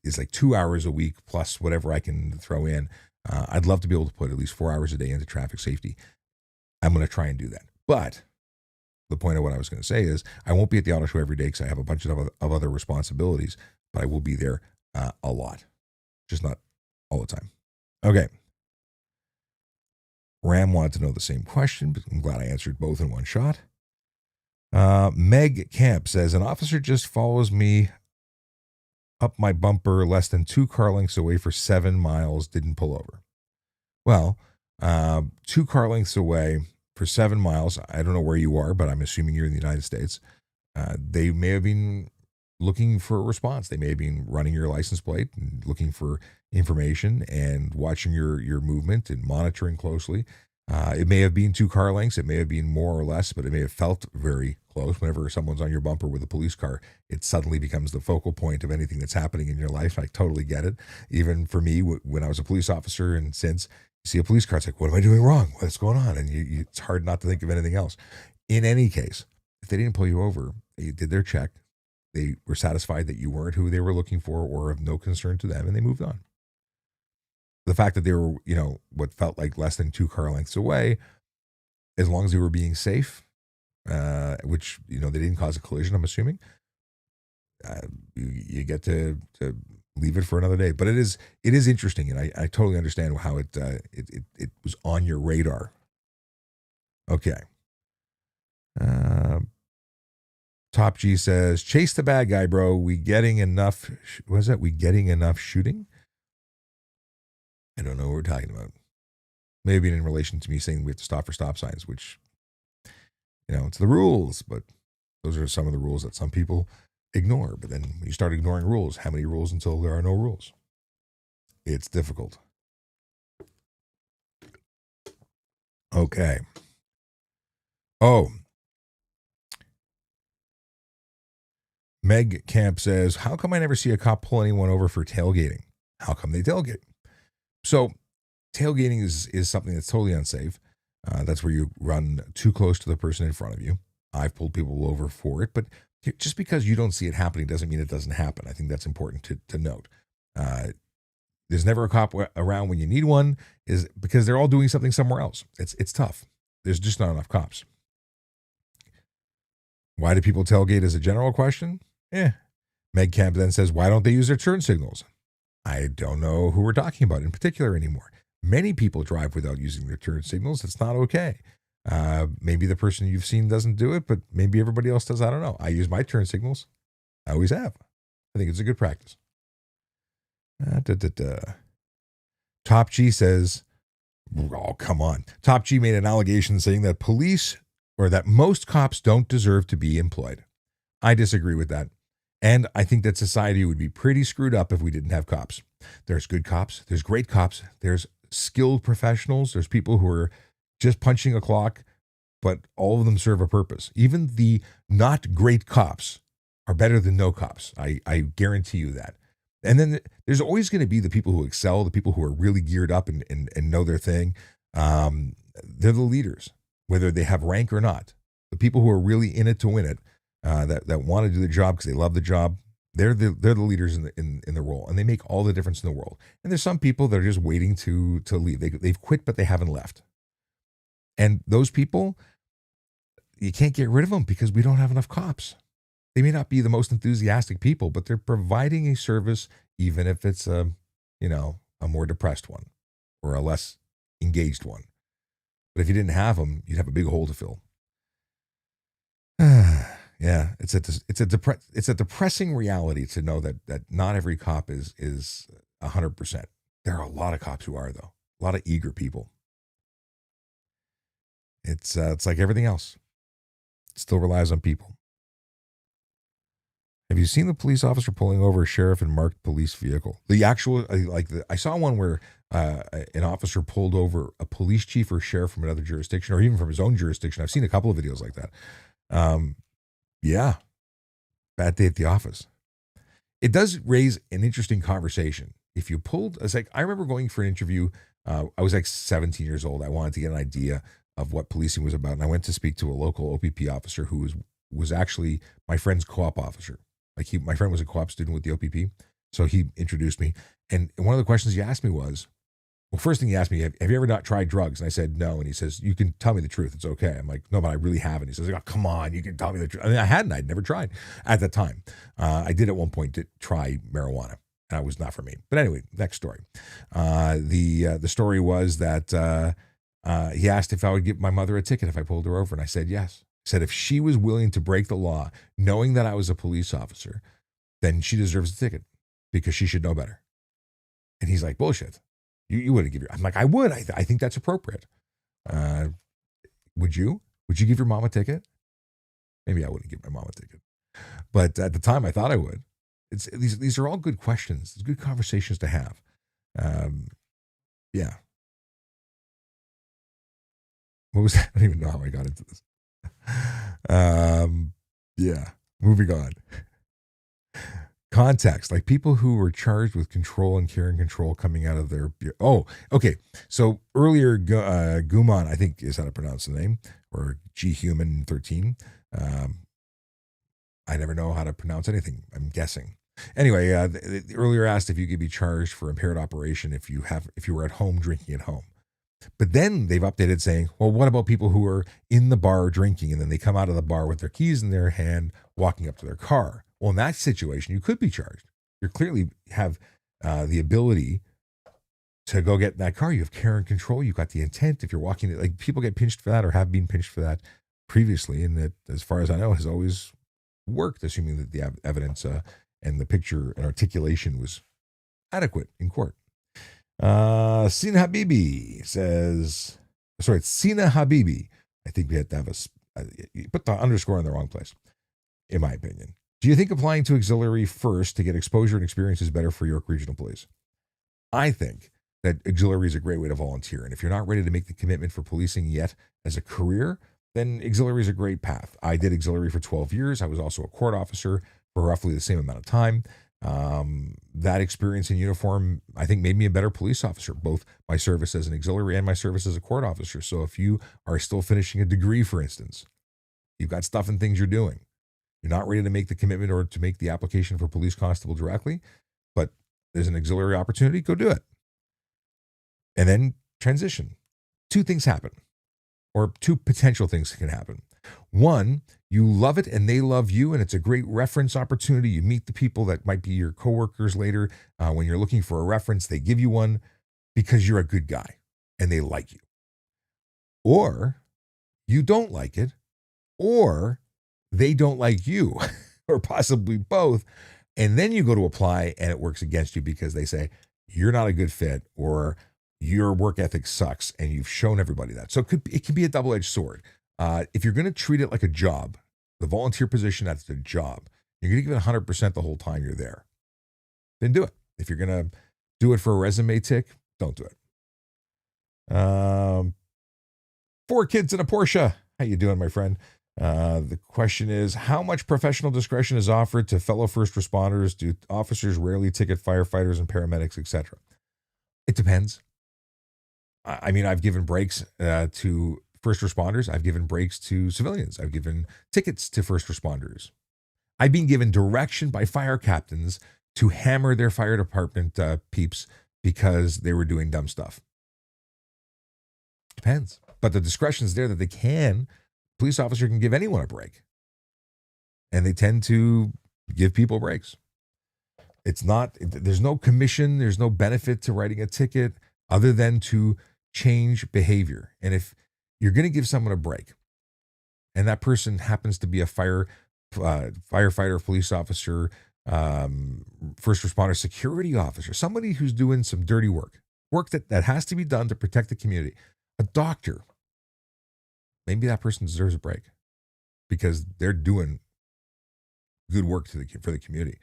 is like 2 hours a week plus whatever I can throw in. I'd love to be able to put at least 4 hours a day into traffic safety. I'm going to try and do that. But the point of what I was going to say is I won't be at the auto show every day because I have a bunch of other responsibilities, but I will be there a lot, just not all the time. Okay. Ram wanted to know the same question, but I'm glad I answered both in one shot. Meg Camp says, an officer just follows me up my bumper less than 2 car lengths away for 7 miles, didn't pull over. Well, 2 car lengths away for 7 miles, I don't know where you are, but I'm assuming you're in the United States. They may have been looking for a response. They may have been running your license plate and looking for information and watching your movement and monitoring closely. It may have been 2 car lengths. It may have been more or less, but it may have felt very close. Whenever someone's on your bumper with a police car, it suddenly becomes the focal point of anything that's happening in your life. I totally get it. Even for me, when I was a police officer and since, you see a police car, it's like, what am I doing wrong? What's going on? And it's hard not to think of anything else. In any case, if they didn't pull you over, they did their check. They were satisfied that you weren't who they were looking for or of no concern to them, and they moved on. The fact that they were, what felt like less than 2 car lengths away, as long as they were being safe, which, they didn't cause a collision, I'm assuming, you get to leave it for another day. But it is interesting, and I totally understand how it was on your radar. Okay. Top G says, chase the bad guy, bro. We getting enough. What is that? We getting enough shooting? I don't know what we're talking about. Maybe in relation to me saying we have to stop for stop signs, which, it's the rules, but those are some of the rules that some people ignore. But then when you start ignoring rules, how many rules until there are no rules? It's difficult. Okay. Oh. Meg Camp says, how come I never see a cop pull anyone over for tailgating? How come they tailgate? So tailgating is something that's totally unsafe. That's where you run too close to the person in front of you. I've pulled people over for it, but just because you don't see it happening doesn't mean it doesn't happen. I think that's important to note. There's never a cop around when you need one, is because they're all doing something somewhere else. It's tough. There's just not enough cops. Why do people tailgate as a general question? Meg Camp then says, why don't they use their turn signals? I don't know who we're talking about in particular anymore. Many people drive without using their turn signals. It's not okay. Maybe the person you've seen doesn't do it, but maybe everybody else does. I don't know. I use my turn signals. I always have. I think it's a good practice. Top G says, oh, come on. Top G made an allegation saying that police or that most cops don't deserve to be employed. I disagree with that. And I think that society would be pretty screwed up if we didn't have cops. There's good cops. There's great cops. There's skilled professionals. There's people who are just punching a clock, but all of them serve a purpose. Even the not great cops are better than no cops. I guarantee you that. And then there's always going to be the people who excel, the people who are really geared up and know their thing. They're the leaders, whether they have rank or not. The people who are really in it to win it, that want to do the job because they love the job, they're the leaders in the role, and they make all the difference in the world. And there's some people that are just waiting to leave. They've quit, but they haven't left. And those people, you can't get rid of them because we don't have enough cops. They may not be the most enthusiastic people, but they're providing a service, even if it's a more depressed one or a less engaged one. But if you didn't have them, you'd have a big hole to fill. Yeah, it's a depressing reality to know that not every cop is 100%. There are a lot of cops who are, though. A lot of eager people. It's like everything else. It still relies on people. Have you seen the police officer pulling over a sheriff in marked police vehicle? The actual, I saw one where an officer pulled over a police chief or sheriff from another jurisdiction, or even from his own jurisdiction. I've seen a couple of videos like that. Yeah, bad day at the office. It does raise an interesting conversation. If you pulled, it's like, I remember going for an interview. I was like 17 years old. I wanted to get an idea of what policing was about, and I went to speak to a local OPP officer who was actually my friend's co-op officer. My friend was a co-op student with the OPP, so he introduced me. And one of the questions he asked me was, well, first thing he asked me, have you ever not tried drugs? And I said, no. And he says, you can tell me the truth. It's okay. I'm like, no, but I really haven't. He says, oh, come on, you can tell me the truth. I mean, I'd never tried at that time. I did at one point to try marijuana. And that was not for me. But anyway, next story. The story was that he asked if I would give my mother a ticket if I pulled her over, and I said yes. He said if she was willing to break the law, knowing that I was a police officer, then she deserves a ticket because she should know better. And he's like, bullshit. You wouldn't give your. I'm like, I would. I think that's appropriate. Would you? Would you give your mom a ticket? Maybe I wouldn't give my mom a ticket, but at the time I thought I would. These are all good questions. It's good conversations to have. Yeah. What was that? I don't even know how I got into this. Yeah. Moving on. Context, like people who were charged with control and care and control coming out of their. Oh, okay. So earlier, Guman, I think is how to pronounce the name, or G Human 13. I never know how to pronounce anything. I'm guessing. Anyway, the earlier asked if you could be charged for impaired operation if you were at home drinking at home. But then they've updated saying, well, what about people who are in the bar drinking and then they come out of the bar with their keys in their hand, walking up to their car? Well, in that situation, you could be charged. You clearly have the ability to go get in that car. You have care and control. You've got the intent. If you're walking, like people get pinched for that or have been pinched for that previously. And that, as far as I know, has always worked, assuming that the evidence and the picture and articulation was adequate in court. Sina Habibi says, sorry, it's Sina Habibi. I think we had to have you put the underscore in the wrong place, in my opinion. Do you think applying to auxiliary first to get exposure and experience is better for York Regional Police? I think that auxiliary is a great way to volunteer. And if you're not ready to make the commitment for policing yet as a career, then auxiliary is a great path. I did auxiliary for 12 years. I was also a court officer for roughly the same amount of time. That experience in uniform, I think, made me a better police officer, both my service as an auxiliary and my service as a court officer. So if you are still finishing a degree, for instance, you've got stuff and things you're doing, you're not ready to make the commitment or to make the application for police constable directly, but there's an auxiliary opportunity, go do it. And then transition. Two things happen, or two potential things can happen. One, you love it and they love you, and it's a great reference opportunity. You meet the people that might be your coworkers later. When you're looking for a reference, they give you one because you're a good guy and they like you. Or you don't like it, or they don't like you, or possibly both. And then you go to apply and it works against you because they say, you're not a good fit, or your work ethic sucks, and you've shown everybody that. So it can be a double-edged sword. If you're going to treat it like a job, the volunteer position, that's the job. You're going to give it 100% the whole time you're there. Then do it. If you're going to do it for a resume tick, don't do it. 4 kids in a Porsche. How you doing, my friend? The question is, how much professional discretion is offered to fellow first responders? Do officers rarely ticket firefighters and paramedics, etc.? It depends. I mean, I've given breaks to first responders. I've given breaks to civilians. I've given tickets to first responders. I've been given direction by fire captains to hammer their fire department peeps because they were doing dumb stuff. Depends. But the discretion's there that they can. Police officer can give anyone a break. And they tend to give people breaks. It's not, there's no commission, there's no benefit to writing a ticket other than to change behavior. And if you're going to give someone a break, and that person happens to be a firefighter, police officer, first responder, security officer, somebody who's doing some dirty work that has to be done to protect the community, a doctor, maybe that person deserves a break because they're doing good work for the community.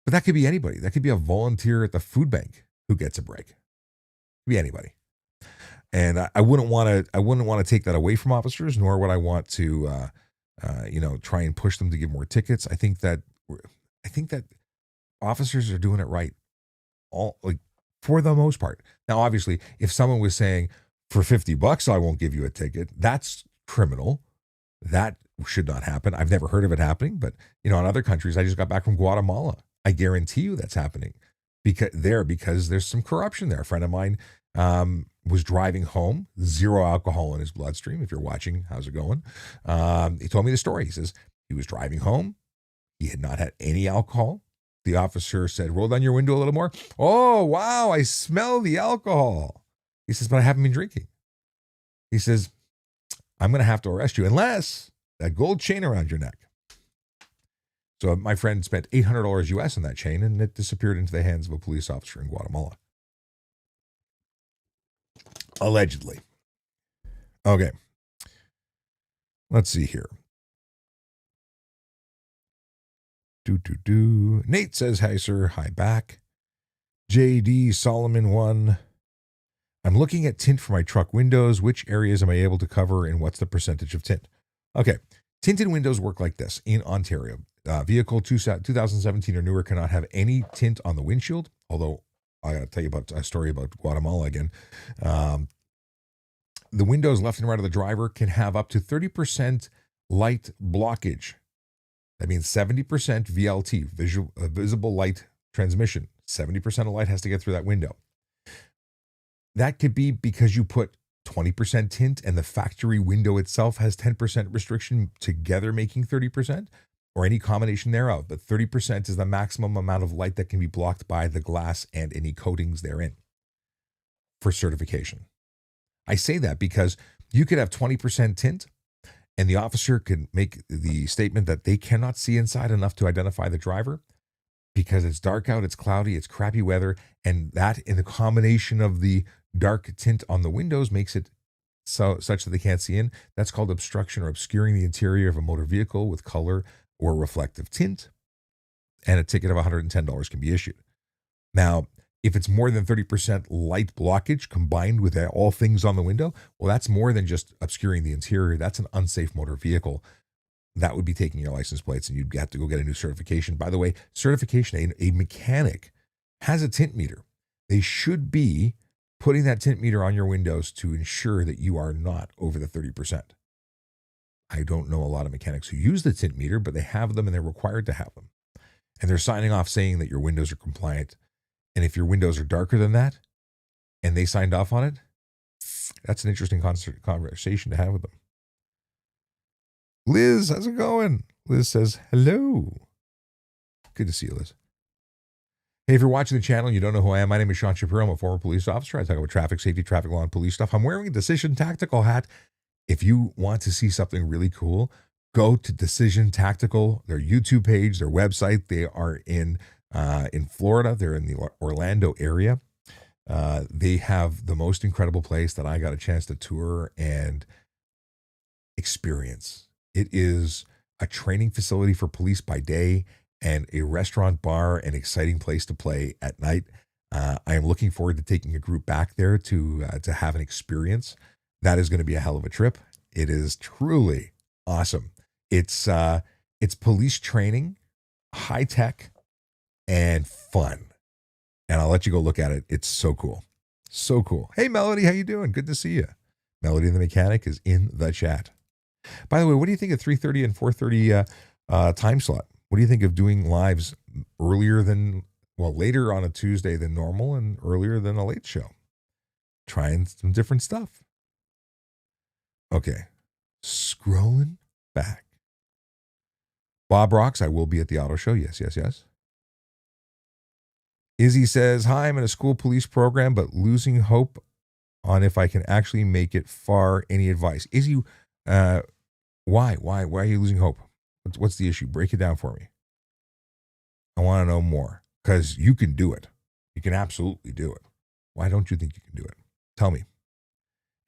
But that could be anybody. That could be a volunteer at the food bank who gets a break. It could be anybody. And I wouldn't want to take that away from officers, nor would I want to, try and push them to give more tickets. I think that officers are doing it right, for the most part. Now, obviously, if someone was saying for $50 I won't give you a ticket, that's criminal. That should not happen. I've never heard of it happening, but in other countries, I just got back from Guatemala. I guarantee you that's happening because there's some corruption there. A friend of mine was driving home, 0 alcohol in his bloodstream. If you're watching, how's it going? He told me the story. He says he was driving home. He had not had any alcohol. The officer said, roll down your window a little more. Oh, wow, I smell the alcohol. He says, but I haven't been drinking. He says, I'm going to have to arrest you unless that gold chain around your neck. So my friend spent $800 US on that chain, and it disappeared into the hands of a police officer in Guatemala. Allegedly. Okay. Let's see here. Nate says, hi, sir. Hi back. JD Solomon 1. I'm looking at tint for my truck windows. Which areas am I able to cover, and what's the percentage of tint? Okay. Tinted windows work like this in Ontario. Vehicle 2017 or newer cannot have any tint on the windshield, although I got to tell you about a story about Guatemala again. The windows left and right of the driver can have up to 30% light blockage. That means 70% VLT, visible light transmission. 70% of light has to get through that window. That could be because you put 20% tint and the factory window itself has 10% restriction, together making 30%, or any combination thereof. But 30% is the maximum amount of light that can be blocked by the glass and any coatings therein for certification. I say that because you could have 20% tint and the officer could make the statement that they cannot see inside enough to identify the driver because it's dark out, it's cloudy, it's crappy weather, and that in the combination of the dark tint on the windows makes it such that they can't see in. That's called obstruction or obscuring the interior of a motor vehicle with color or reflective tint, and a ticket of $110 can be issued. Now, if it's more than 30% light blockage combined with all things on the window, well, that's more than just obscuring the interior. That's an unsafe motor vehicle. That would be taking your license plates, and you'd have to go get a new certification. By the way, certification, a mechanic has a tint meter. They should be putting that tint meter on your windows to ensure that you are not over the 30%. I don't know a lot of mechanics who use the tint meter, but they have them and they're required to have them. And they're signing off saying that your windows are compliant. And if your windows are darker than that and they signed off on it, that's an interesting conversation to have with them. Liz, how's it going? Liz says, hello. Good to see you, Liz. Hey, if you're watching the channel and you don't know who I am, my name is Sean Shapiro. I'm a former police officer. I talk about traffic safety, traffic law, and police stuff. I'm wearing a Decision Tactical hat. If you want to see something really cool, go to Decision Tactical, their YouTube page, their website. They are in Florida. They're in the Orlando area. They have the most incredible place that I got a chance to tour and experience. It is a training facility for police by day and a restaurant, bar, and exciting place to play at night. I am looking forward to taking a group back there to have an experience. That is going to be a hell of a trip. It is truly awesome. It's police training, high tech, and fun. And I'll let you go look at it. It's so cool. So cool. Hey, Melody, how you doing? Good to see you. Melody and the Mechanic is in the chat. By the way, what do you think of 3:30 and 4:30 time slot? What do you think of doing lives later on a Tuesday than normal and earlier than a late show? Trying some different stuff. Okay. Scrolling back. Bob rocks. I will be at the auto show. Yes. Izzy says, hi, I'm in a school police program, but losing hope on if I can actually make it far. Any advice? Izzy, why are you losing hope? What's the issue? Break it down for me. I want to know more because you can do it. You can absolutely do it. Why don't you think you can do it? Tell me.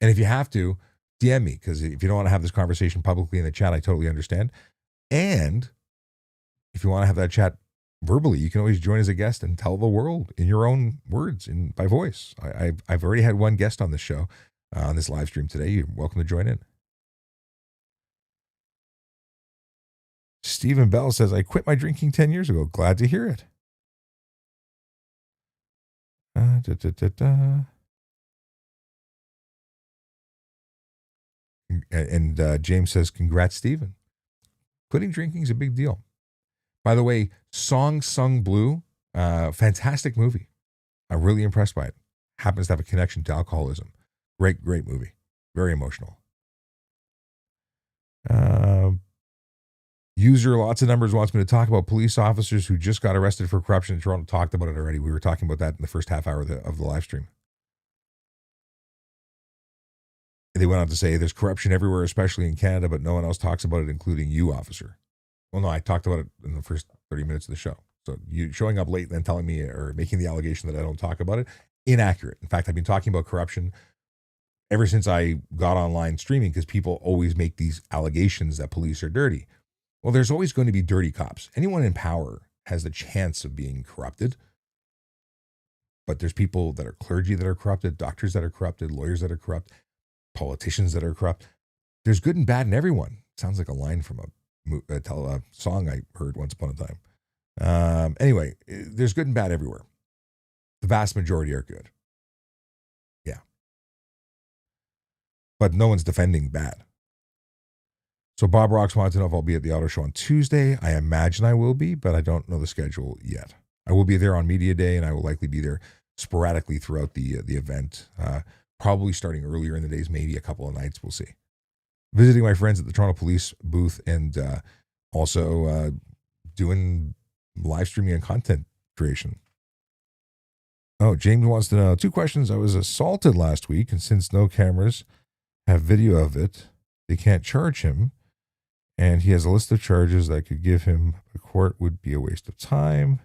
And if you have to, DM me, because if you don't want to have this conversation publicly in the chat, I totally understand. And if you want to have that chat verbally, you can always join as a guest and tell the world in your own words and by voice. I've already had one guest on this show, on this live stream today. You're welcome to join in. Stephen Bell says, I quit my drinking 10 years ago. Glad to hear it. And James says, congrats, Stephen. Quitting drinking is a big deal. By the way, Song Sung Blue, fantastic movie. I'm really impressed by it. Happens to have a connection to alcoholism. Great movie. Very emotional. User lots of numbers wants me to talk about police officers who just got arrested for corruption in Toronto. Talked about it already. We were talking about that in the first half hour of the live stream. They went on to say there's corruption everywhere, especially in Canada, but no one else talks about it, including you, officer. Well, no, I talked about it in the first 30 minutes of the show. So you showing up late and then telling me or making the allegation that I don't talk about it, inaccurate. In fact, I've been talking about corruption ever since I got online streaming because people always make these allegations that police are dirty. Well, there's always going to be dirty cops. Anyone in power has the chance of being corrupted. But there's people that are clergy that are corrupted, doctors that are corrupted, lawyers that are corrupt, politicians that are corrupt. There's good and bad in everyone. Sounds like a line from a song I heard once upon a time. Anyway, there's good and bad everywhere. The vast majority are good. Yeah. But no one's defending bad. So Bob Rocks wants to know if I'll be at the auto show on Tuesday. I imagine I will be, but I don't know the schedule yet. I will be there on Media Day, and I will likely be there sporadically throughout the event, probably starting earlier in the days, maybe a couple of nights. We'll see. Visiting my friends at the Toronto Police booth and also doing live streaming and content creation. Oh, James wants to know 2 questions. I was assaulted last week, and since no cameras have video of it, they can't charge him. And he has a list of charges that could give him. The court would be a waste of time.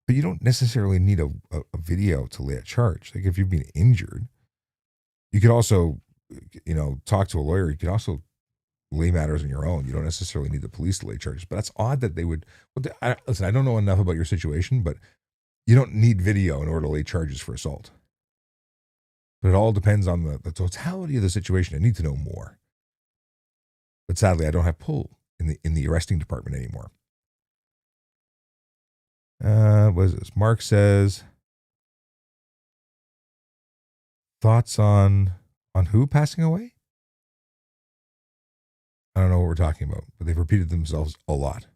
But you don't necessarily need a video to lay a charge. Like if you've been injured, you could also, talk to a lawyer. You could also lay matters on your own. You don't necessarily need the police to lay charges. But that's odd that they would. Listen, I don't know enough about your situation, but you don't need video in order to lay charges for assault. But it all depends on the totality of the situation. I need to know more. But sadly, I don't have pull in the arresting department anymore. What is this? Mark says, thoughts on who passing away? I don't know what we're talking about, but they've repeated themselves a lot.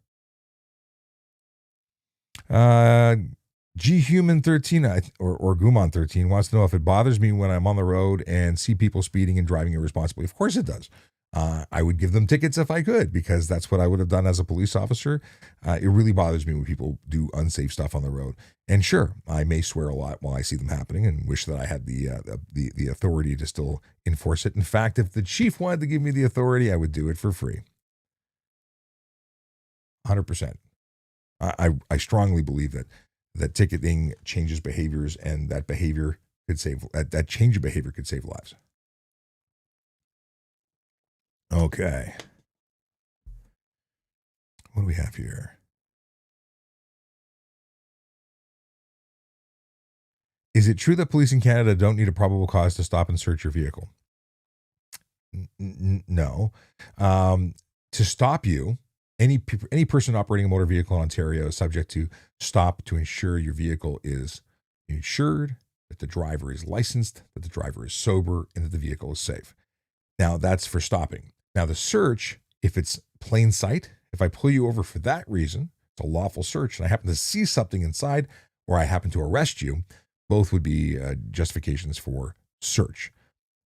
Ghuman13 or Gumon13 wants to know if it bothers me when I'm on the road and see people speeding and driving irresponsibly. Of course it does. I would give them tickets if I could, because that's what I would have done as a police officer. It really bothers me when people do unsafe stuff on the road. And sure, I may swear a lot while I see them happening and wish that I had the authority to still enforce it. In fact, if the chief wanted to give me the authority, I would do it for free. 100%. I strongly believe that ticketing changes behaviors, and that behavior could save that change of behavior could save lives. Okay. What do we have here? Is it true that police in Canada don't need a probable cause to stop and search your vehicle? No. To stop you, any person operating a motor vehicle in Ontario is subject to stop to ensure your vehicle is insured, that the driver is licensed, that the driver is sober, and that the vehicle is safe. Now, that's for stopping. Now, the search, if it's plain sight, if I pull you over for that reason, it's a lawful search, and I happen to see something inside, or I happen to arrest you, both would be justifications for search.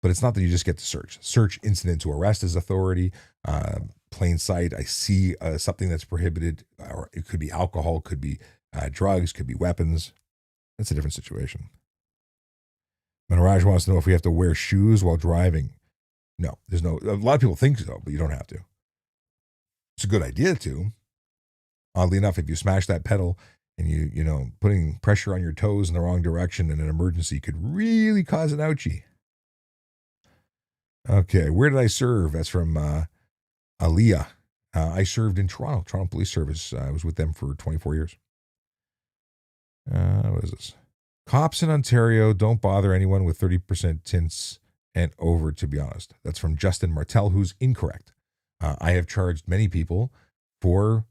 But it's not that you just get to search. Search incident to arrest is authority. Plain sight, I see something that's prohibited, or it could be alcohol, could be drugs, could be weapons. That's a different situation. Manraj wants to know if we have to wear shoes while driving. No, there's no. A lot of people think so, but you don't have to. It's a good idea to. Oddly enough, if you smash that pedal and you putting pressure on your toes in the wrong direction in an emergency could really cause an ouchie. Okay, where did I serve? That's from Aliyah. I served in Toronto Police Service. I was with them for 24 years. What is this? Cops in Ontario don't bother anyone with 30% tints and over, to be honest. That's from Justin Martel, who's incorrect. I have charged many people for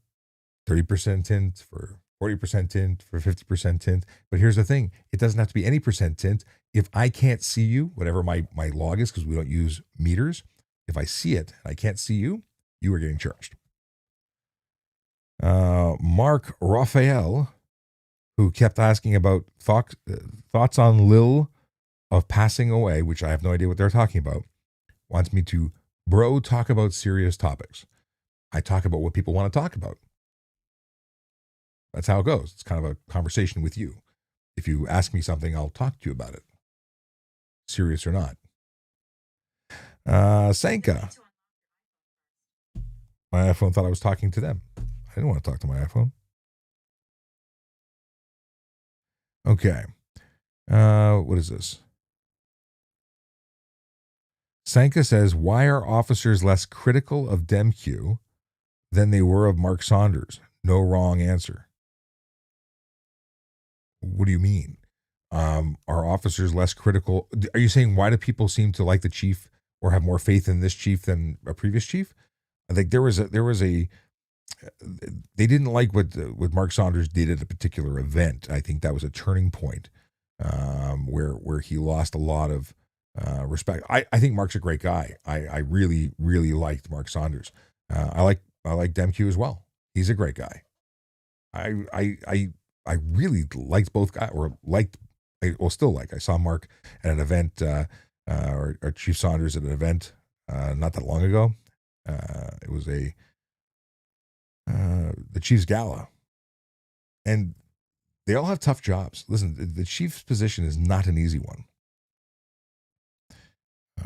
30% tint, for 40% tint, for 50% tint. But here's the thing. It doesn't have to be any percent tint. If I can't see you, whatever my log is, because we don't use meters, if I see it and I can't see you, you are getting charged. Mark Raphael, who kept asking about thoughts on Lil of passing away, which I have no idea what they're talking about, wants me to Bro, talk about serious topics. I talk about what people want to talk about. That's how it goes. It's kind of a conversation with you. If you ask me something, I'll talk to you about it, serious or not. Sanka. My iPhone thought I was talking to them. I didn't want to talk to my iPhone. Okay. What is this? Sanka says, why are officers less critical of DemQ than they were of Mark Saunders? No wrong answer. What do you mean? Are officers less critical? Are you saying why do people seem to like the chief or have more faith in this chief than a previous chief? I think there was a they didn't like what Mark Saunders did at a particular event. I think that was a turning point where he lost a lot of respect. I think Mark's a great guy. I really liked Mark Saunders. I like Demke as well. He's a great guy. I really liked both guys, or liked. Still like. I saw Mark at an event, or Chief Saunders at an event not that long ago. It was the Chiefs Gala, and they all have tough jobs. Listen, the Chiefs position is not an easy one.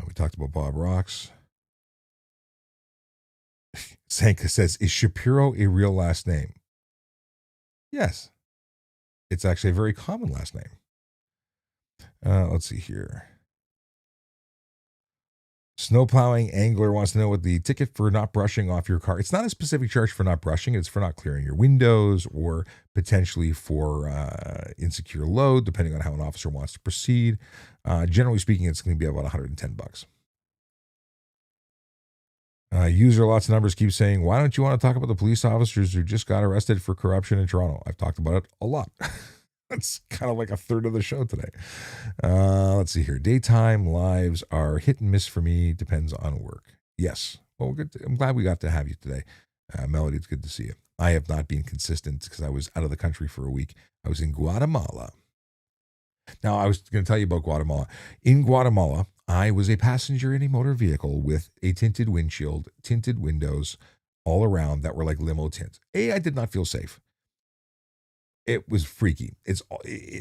We talked about Bob Rocks. Sanka says, is Shapiro a real last name? Yes. It's actually a very common last name. Let's see here. Snowplowing Angler wants to know what the ticket for not brushing off your car. It's not a specific charge for not brushing. It's for not clearing your windows or potentially for insecure load, depending on how an officer wants to proceed. Generally speaking, it's going to be about $110. User lots of numbers keep saying, why don't you want to talk about the police officers who just got arrested for corruption in Toronto? I've talked about it a lot. That's kind of like a third of the show today. Let's see here. Daytime lives are hit and miss for me. Depends on work. Yes. Well, good. I'm glad we got to have you today. Melody, it's good to see you. I have not been consistent because I was out of the country for a week. I was in Guatemala. Now, I was going to tell you about Guatemala. In Guatemala, I was a passenger in a motor vehicle with a tinted windshield, tinted windows all around that were like limo tint. I did not feel safe. It was freaky.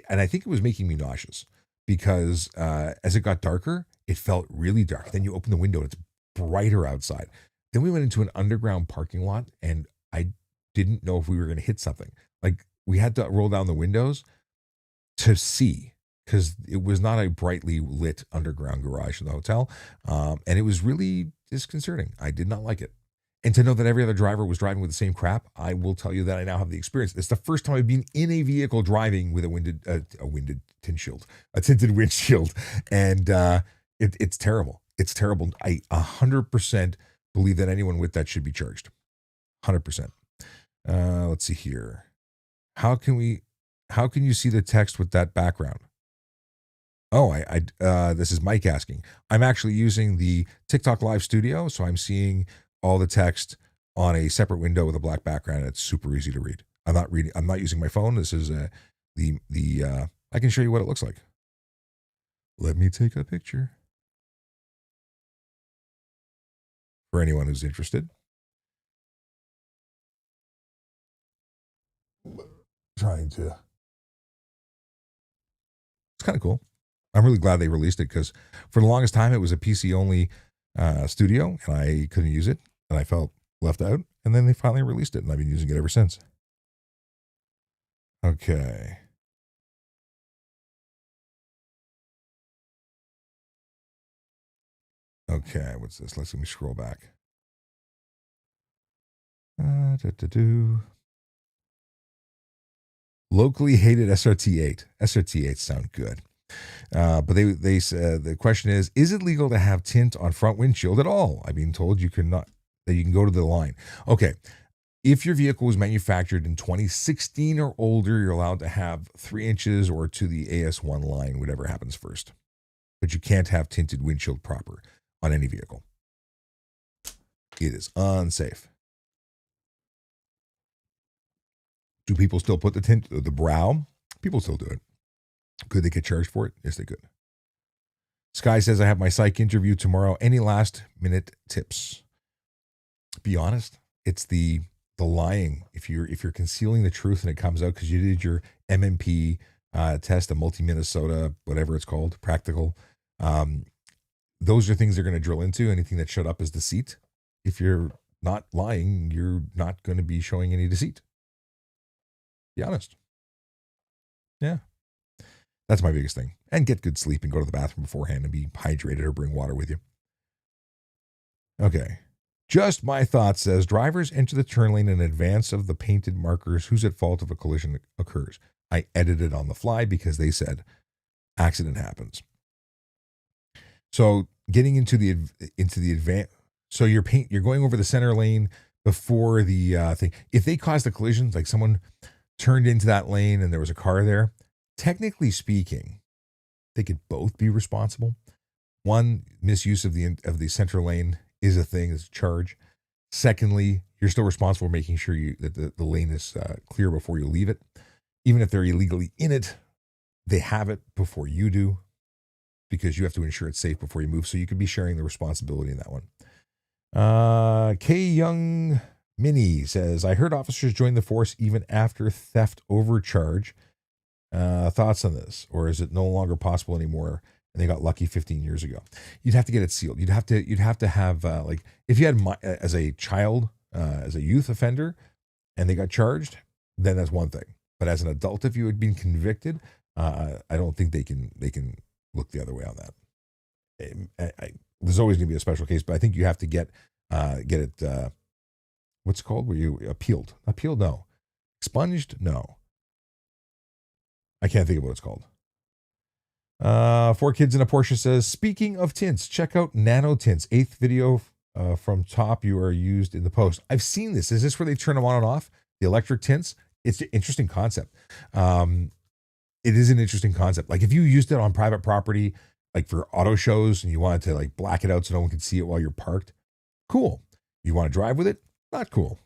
And I think it was making me nauseous because as it got darker, it felt really dark. Then you open the window and it's brighter outside. Then we went into an underground parking lot and I didn't know if we were going to hit something. Like we had to roll down the windows to see because it was not a brightly lit underground garage in the hotel. And it was really disconcerting. I did not like it. And to know that every other driver was driving with the same crap, I will tell you that I now have the experience. It's the first time I've been in a vehicle driving with a tinted windshield, and it's terrible. It's terrible. I 100% believe that anyone with that should be charged. 100%. Let's see here. How can you see the text with that background? Oh, this is Mike asking. I'm actually using the TikTok Live Studio, so I'm seeing all the text on a separate window with a black background. It's super easy to read. I'm not using my phone. This is I can show you what it looks like. Let me take a picture for anyone who's interested. It's kind of cool. I'm really glad they released it because for the longest time it was a PC only studio and I couldn't use it and I felt left out. And then they finally released it and I've been using it ever since. Okay. Okay, what's this? Let me scroll back. Locally hated SRT8. SRT8 sound good. But they said the question is it legal to have tint on front windshield at all? I've been told you cannot, that you can go to the line. Okay. If your vehicle was manufactured in 2016 or older, you're allowed to have 3 inches or to the AS1 line, whatever happens first. But you can't have tinted windshield proper on any vehicle. It is unsafe. Do people still put the tint, the brow? People still do it. Could they get charged for it? Yes, they could. Sky says, I have my psych interview tomorrow. Any last minute tips? Be honest. It's the lying. If you're concealing the truth and it comes out because you did your MMP test, a multi-Minnesota, whatever it's called, practical, those are things they're going to drill into. Anything that showed up as deceit. If you're not lying, you're not going to be showing any deceit. Be honest. Yeah. That's my biggest thing. And get good sleep and go to the bathroom beforehand and be hydrated or bring water with you. Okay. Just my thought says drivers enter the turn lane in advance of the painted markers. Who's at fault if a collision occurs? I edited on the fly because they said accident happens. So getting into the advance. So you're going over the center lane before the thing. If they caused a collision, like someone turned into that lane and there was a car there, technically speaking, they could both be responsible. One, misuse of the center lane is a thing, is a charge. Secondly, you're still responsible for making sure that the lane is clear before you leave it. Even if they're illegally in it, they have it before you do because you have to ensure it's safe before you move. So you could be sharing the responsibility in that one. K Young Mini says, I heard officers join the force even after theft overcharge. Thoughts on this? Or is it no longer possible anymore? And they got lucky 15 years ago. You'd have to get it sealed. You'd have to have like if you had as a child, as a youth offender, and they got charged, then that's one thing. But as an adult, if you had been convicted, I don't think they can look the other way on that. There's always going to be a special case, but I think you have to get it. What's it called? Were you appealed? Appealed? No. Expunged? No. I can't think of what it's called. 4 Kids in a Porsche says, speaking of tints, check out Nano Tints. 8th video from top you are used in the post. I've seen this. Is this where they turn them on and off? The electric tints? It's an interesting concept. It is an interesting concept. Like if you used it on private property, like for auto shows and you wanted to like black it out so no one could see it while you're parked, cool. You want to drive with it? Not cool.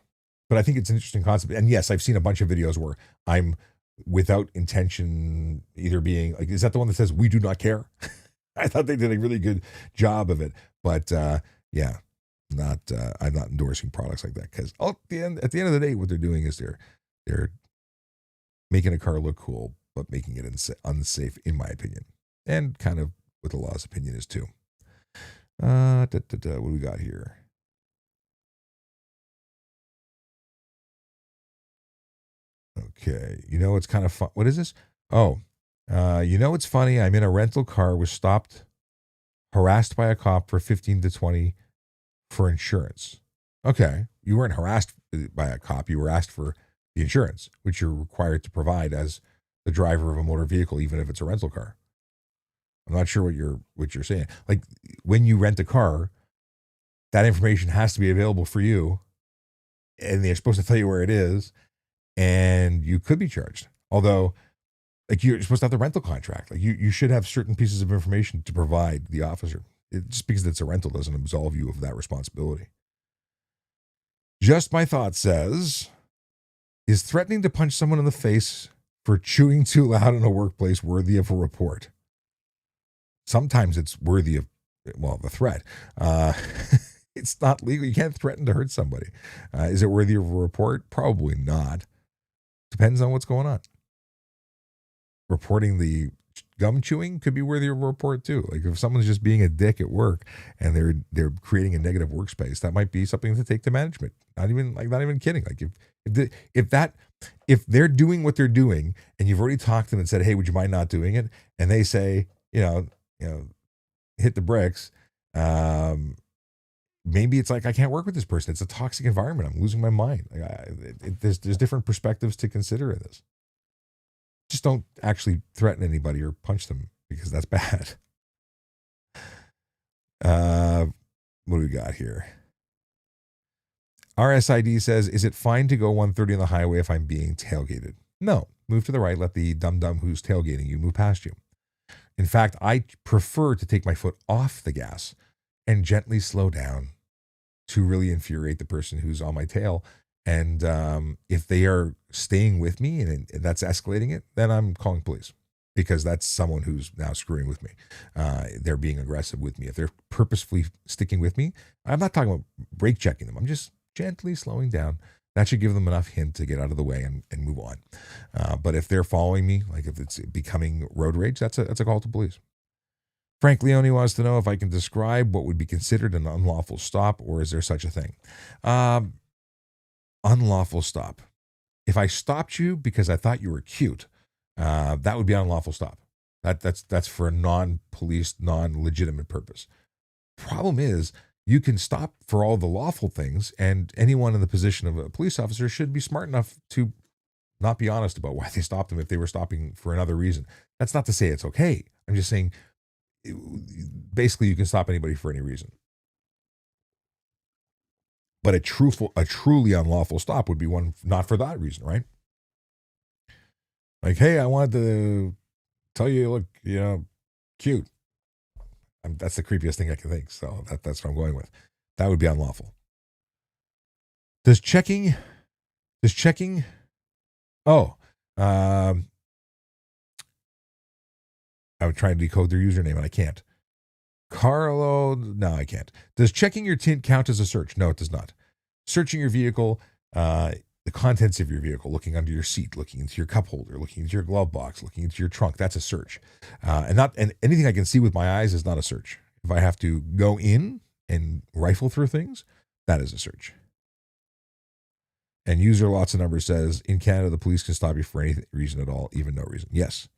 But I think it's an interesting concept. And yes, I've seen a bunch of videos where I'm without intention either being like, is that the one that says we do not care? I thought they did a really good job of it. But yeah, I'm not endorsing products like that because at the end of the day, what they're doing is they're making a car look cool, but making it unsafe, in my opinion. And kind of what the law's opinion is too. What do we got here? Okay. You know, it's kind of fun. What is this? Oh, you know, it's funny. I'm in a rental car, was stopped, harassed by a cop for 15 to 20 for insurance. Okay. You weren't harassed by a cop. You were asked for the insurance, which you're required to provide as the driver of a motor vehicle, even if it's a rental car. I'm not sure what you're saying. Like when you rent a car, that information has to be available for you, and they're supposed to tell you where it is, and you could be charged. Although, like you're supposed to have the rental contract. Like you should have certain pieces of information to provide the officer. Just because it's a rental doesn't absolve you of that responsibility. Just My Thought says, is threatening to punch someone in the face for chewing too loud in a workplace worthy of a report? Sometimes it's worthy of, well, the threat. It's not legal. You can't threaten to hurt somebody. Is it worthy of a report? Probably not. Depends on what's going on. Reporting the gum chewing could be worthy of a report too. Like if someone's just being a dick at work and they're creating a negative workspace, that might be something to take to management. Not even kidding. Like if they're doing what they're doing and you've already talked to them and said, hey, would you mind not doing it? And they say, hit the bricks. Maybe it's like, I can't work with this person. It's a toxic environment. I'm losing my mind. There's different perspectives to consider in this. Just don't actually threaten anybody or punch them because that's bad. What do we got here? RSID says, is it fine to go 130 on the highway if I'm being tailgated? No. Move to the right. Let the dum-dum who's tailgating you move past you. In fact, I prefer to take my foot off the gas and gently slow down to really infuriate the person who's on my tail. And if they are staying with me and that's escalating it, then I'm calling police because that's someone who's now screwing with me. They're being aggressive with me. If they're purposefully sticking with me, I'm not talking about brake checking them. I'm just gently slowing down. That should give them enough hint to get out of the way and move on. But if they're following me, like if it's becoming road rage, that's a call to police. Frank Leone wants to know if I can describe what would be considered an unlawful stop, or is there such a thing? Unlawful stop. If I stopped you because I thought you were cute, that would be an unlawful stop. That's for a non-police, non-legitimate purpose. Problem is, you can stop for all the lawful things, and anyone in the position of a police officer should be smart enough to not be honest about why they stopped them if they were stopping for another reason. That's not to say it's okay. I'm just saying, basically, you can stop anybody for any reason. But a truly unlawful stop would be one not for that reason, right? Like, hey, I wanted to tell you look, cute. That's the creepiest thing I can think. So that's what I'm going with. That would be unlawful. Does checking? Oh, I'm trying to decode their username and I can't. Carlo, no, I can't. Does checking your tint count as a search? No, it does not. Searching your vehicle, the contents of your vehicle, looking under your seat, looking into your cup holder, looking into your glove box, looking into your trunk, that's a search. And anything I can see with my eyes is not a search. If I have to go in and rifle through things, that is a search. And user lots of numbers says, in Canada, the police can stop you for any reason at all, even no reason. Yes.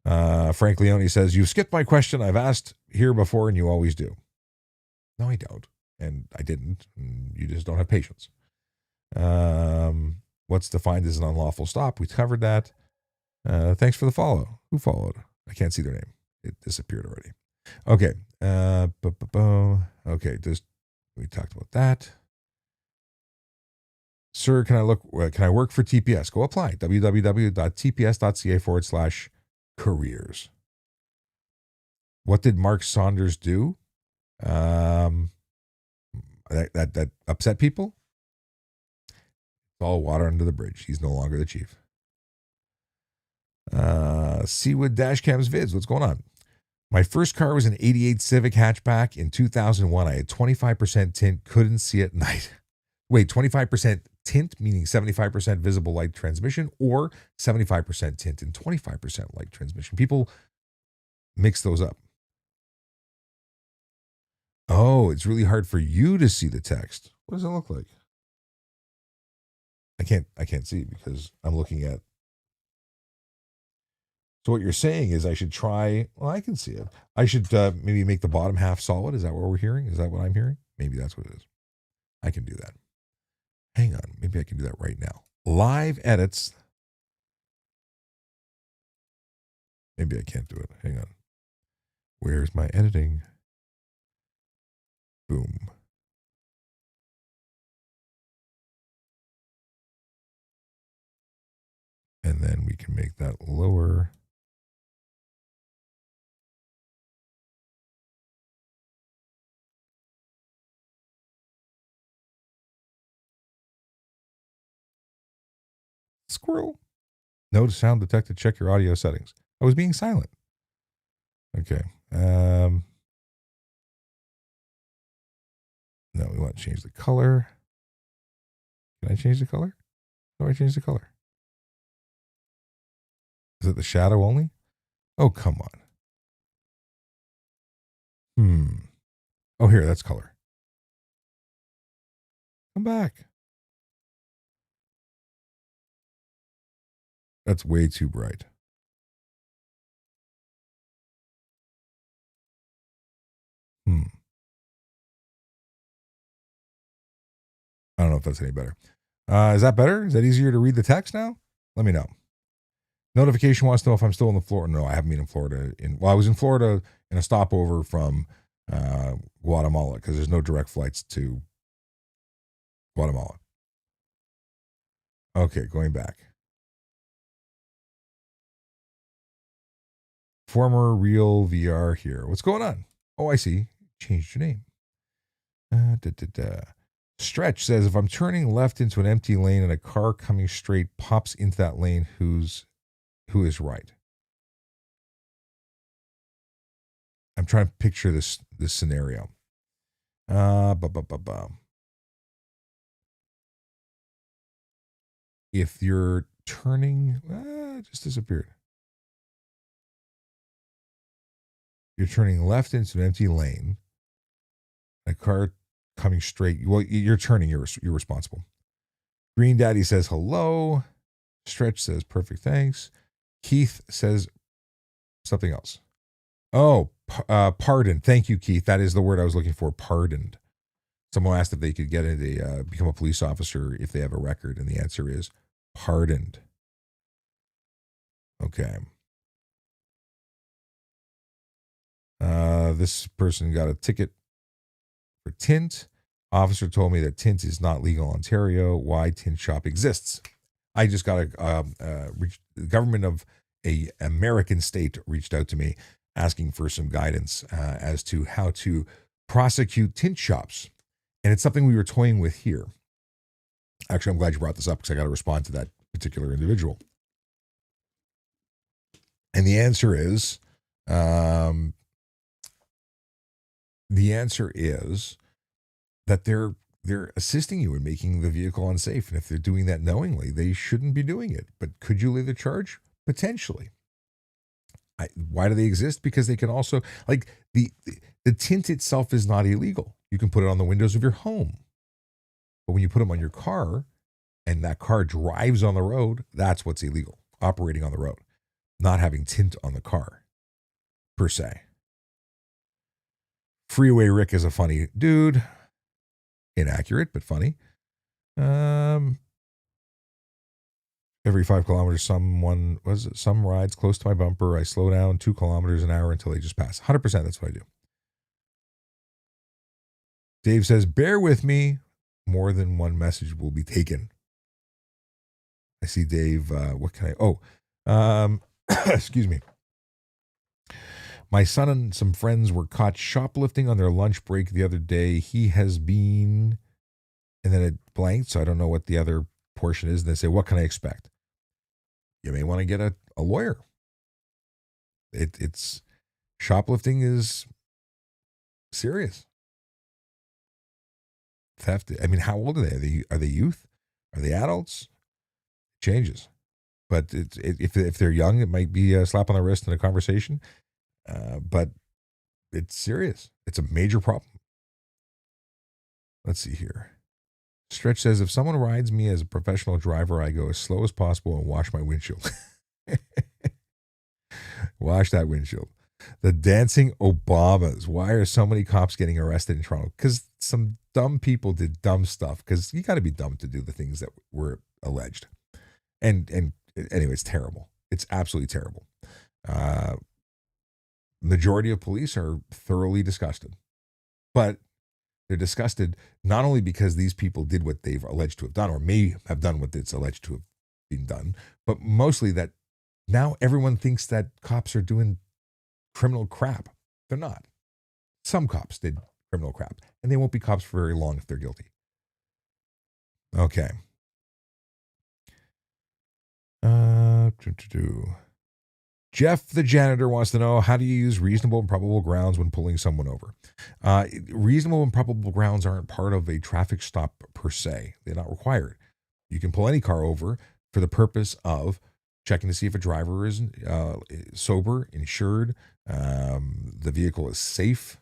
Frank Leone says, you've skipped my question. I've asked here before and you always do. No, I don't. And I didn't. And you just don't have patience. What's defined as an unlawful stop? We covered that. Thanks for the follow. Who followed? I can't see their name. It disappeared already. Okay. Okay. We talked about that. Sir, can I work for TPS? Go apply. www.tps.ca/careers. What did Mark Saunders do? That upset people? It's all water under the bridge. He's no longer the chief. Seawood Dashcams Vids. What's going on? My first car was an 88 Civic hatchback. In 2001, I had 25% tint, couldn't see at night. Wait, 25% tint, meaning 75% visible light transmission, or 75% tint and 25% light transmission. People mix those up. Oh, it's really hard for you to see the text. What does it look like? I can't see because I'm looking at. So what you're saying is I should try, well, I can see it. I should maybe make the bottom half solid. Is that what we're hearing? Is that what I'm hearing? Maybe that's what it is. I can do that. Hang on. Maybe I can do that right now. Live edits. Maybe I can't do it. Hang on. Where's my editing? Boom. And then we can make that lower. Squirrel. No sound detected. Check your audio settings. I was being silent. Okay. No, we want to change the color. Can I change the color? How do I change the color? Is it the shadow only? Oh, come on. Oh, here, that's color. Come back. That's way too bright. I don't know if that's any better. Is that better? Is that easier to read the text now? Let me know. Notification wants to know if I'm still in the Florida. No, I haven't been in Florida. I was in Florida in a stopover from Guatemala because there's no direct flights to Guatemala. Okay, going back. Former real VR here. What's going on? Oh, I see. Changed your name. Stretch says, if I'm turning left into an empty lane and a car coming straight pops into that lane, who is right? I'm trying to picture this scenario. If you're turning, it just disappeared. You're turning left into an empty lane. A car coming straight. Well, you're turning. You're responsible. Green Daddy says hello. Stretch says perfect, thanks. Keith says something else. Oh, pardon. Thank you, Keith. That is the word I was looking for. Pardoned. Someone asked if they could become a police officer if they have a record, and the answer is pardoned. Okay. This person got a ticket for tint. Officer told me that tint is not legal in Ontario. Why tint shop exists? I just got the government of a American state reached out to me asking for some guidance as to how to prosecute tint shops. And it's something we were toying with here. Actually, I'm glad you brought this up because I got to respond to that particular individual. And the answer is that they're assisting you in making the vehicle unsafe. And if they're doing that knowingly, they shouldn't be doing it. But could you lay the charge? Potentially. Why do they exist? Because they can also, like, the tint itself is not illegal. You can put it on the windows of your home. But when you put them on your car and that car drives on the road, that's what's illegal. Operating on the road. Not having tint on the car, per se. Freeway Rick is a funny dude. Inaccurate, but funny. Every 5 kilometers, some rides close to my bumper. I slow down 2 kilometers an hour until they just pass. 100%, that's what I do. Dave says, bear with me. More than one message will be taken. I see Dave. What can excuse me. My son and some friends were caught shoplifting on their lunch break the other day. He has been, and then it blanked, so I don't know what the other portion is. And they say, what can I expect? You may want to get a lawyer. It's shoplifting is serious. Theft. I mean, how old are they? Are they youth? Are they adults? It changes. But if they're young, it might be a slap on the wrist and a conversation. But it's serious. It's a major problem. Let's see here. Stretch says, if someone rides me as a professional driver, I go as slow as possible and wash my windshield. Wash that windshield. The dancing Obamas. Why are so many cops getting arrested in Toronto? Because some dumb people did dumb stuff. Because you got to be dumb to do the things that were alleged. And anyway, it's terrible. It's absolutely terrible. Majority of police are thoroughly disgusted. But they're disgusted not only because these people did what they've alleged to have done or may have done what it's alleged to have been done, but mostly that now everyone thinks that cops are doing criminal crap. They're not. Some cops did criminal crap, and they won't be cops for very long if they're guilty. Okay. Jeff, the janitor, wants to know, how do you use reasonable and probable grounds when pulling someone over? Reasonable and probable grounds aren't part of a traffic stop per se. They're not required. You can pull any car over for the purpose of checking to see if a driver is sober, insured, the vehicle is safe,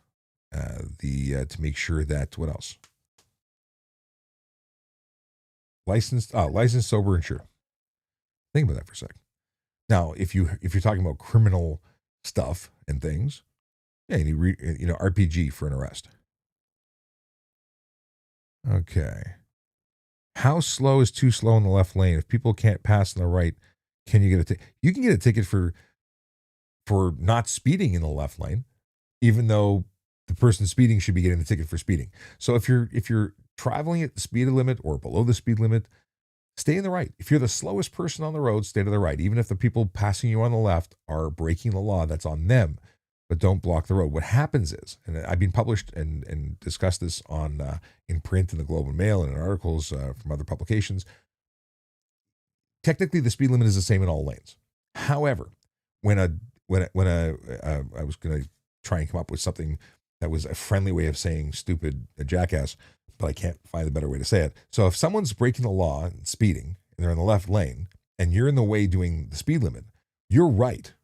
to make sure that, what else? Licensed, sober, insured. Think about that for a second. Now, if you're talking about criminal stuff and things, yeah, you need RPG for an arrest. Okay. How slow is too slow in the left lane? If people can't pass in the right, can you get a ticket? You can get a ticket for not speeding in the left lane, even though the person speeding should be getting the ticket for speeding. So if you're traveling at the speed limit or below the speed limit, stay in the right. If you're the slowest person on the road, stay to the right. Even if the people passing you on the left are breaking the law, that's on them. But don't block the road. What happens is, and I've been published and discussed this on in print in the Globe and Mail and in articles from other publications. Technically, the speed limit is the same in all lanes. However, when I was going to try and come up with something that was a friendly way of saying stupid jackass, but I can't find a better way to say it. So if someone's breaking the law and speeding, and they're in the left lane, and you're in the way doing the speed limit, you're right.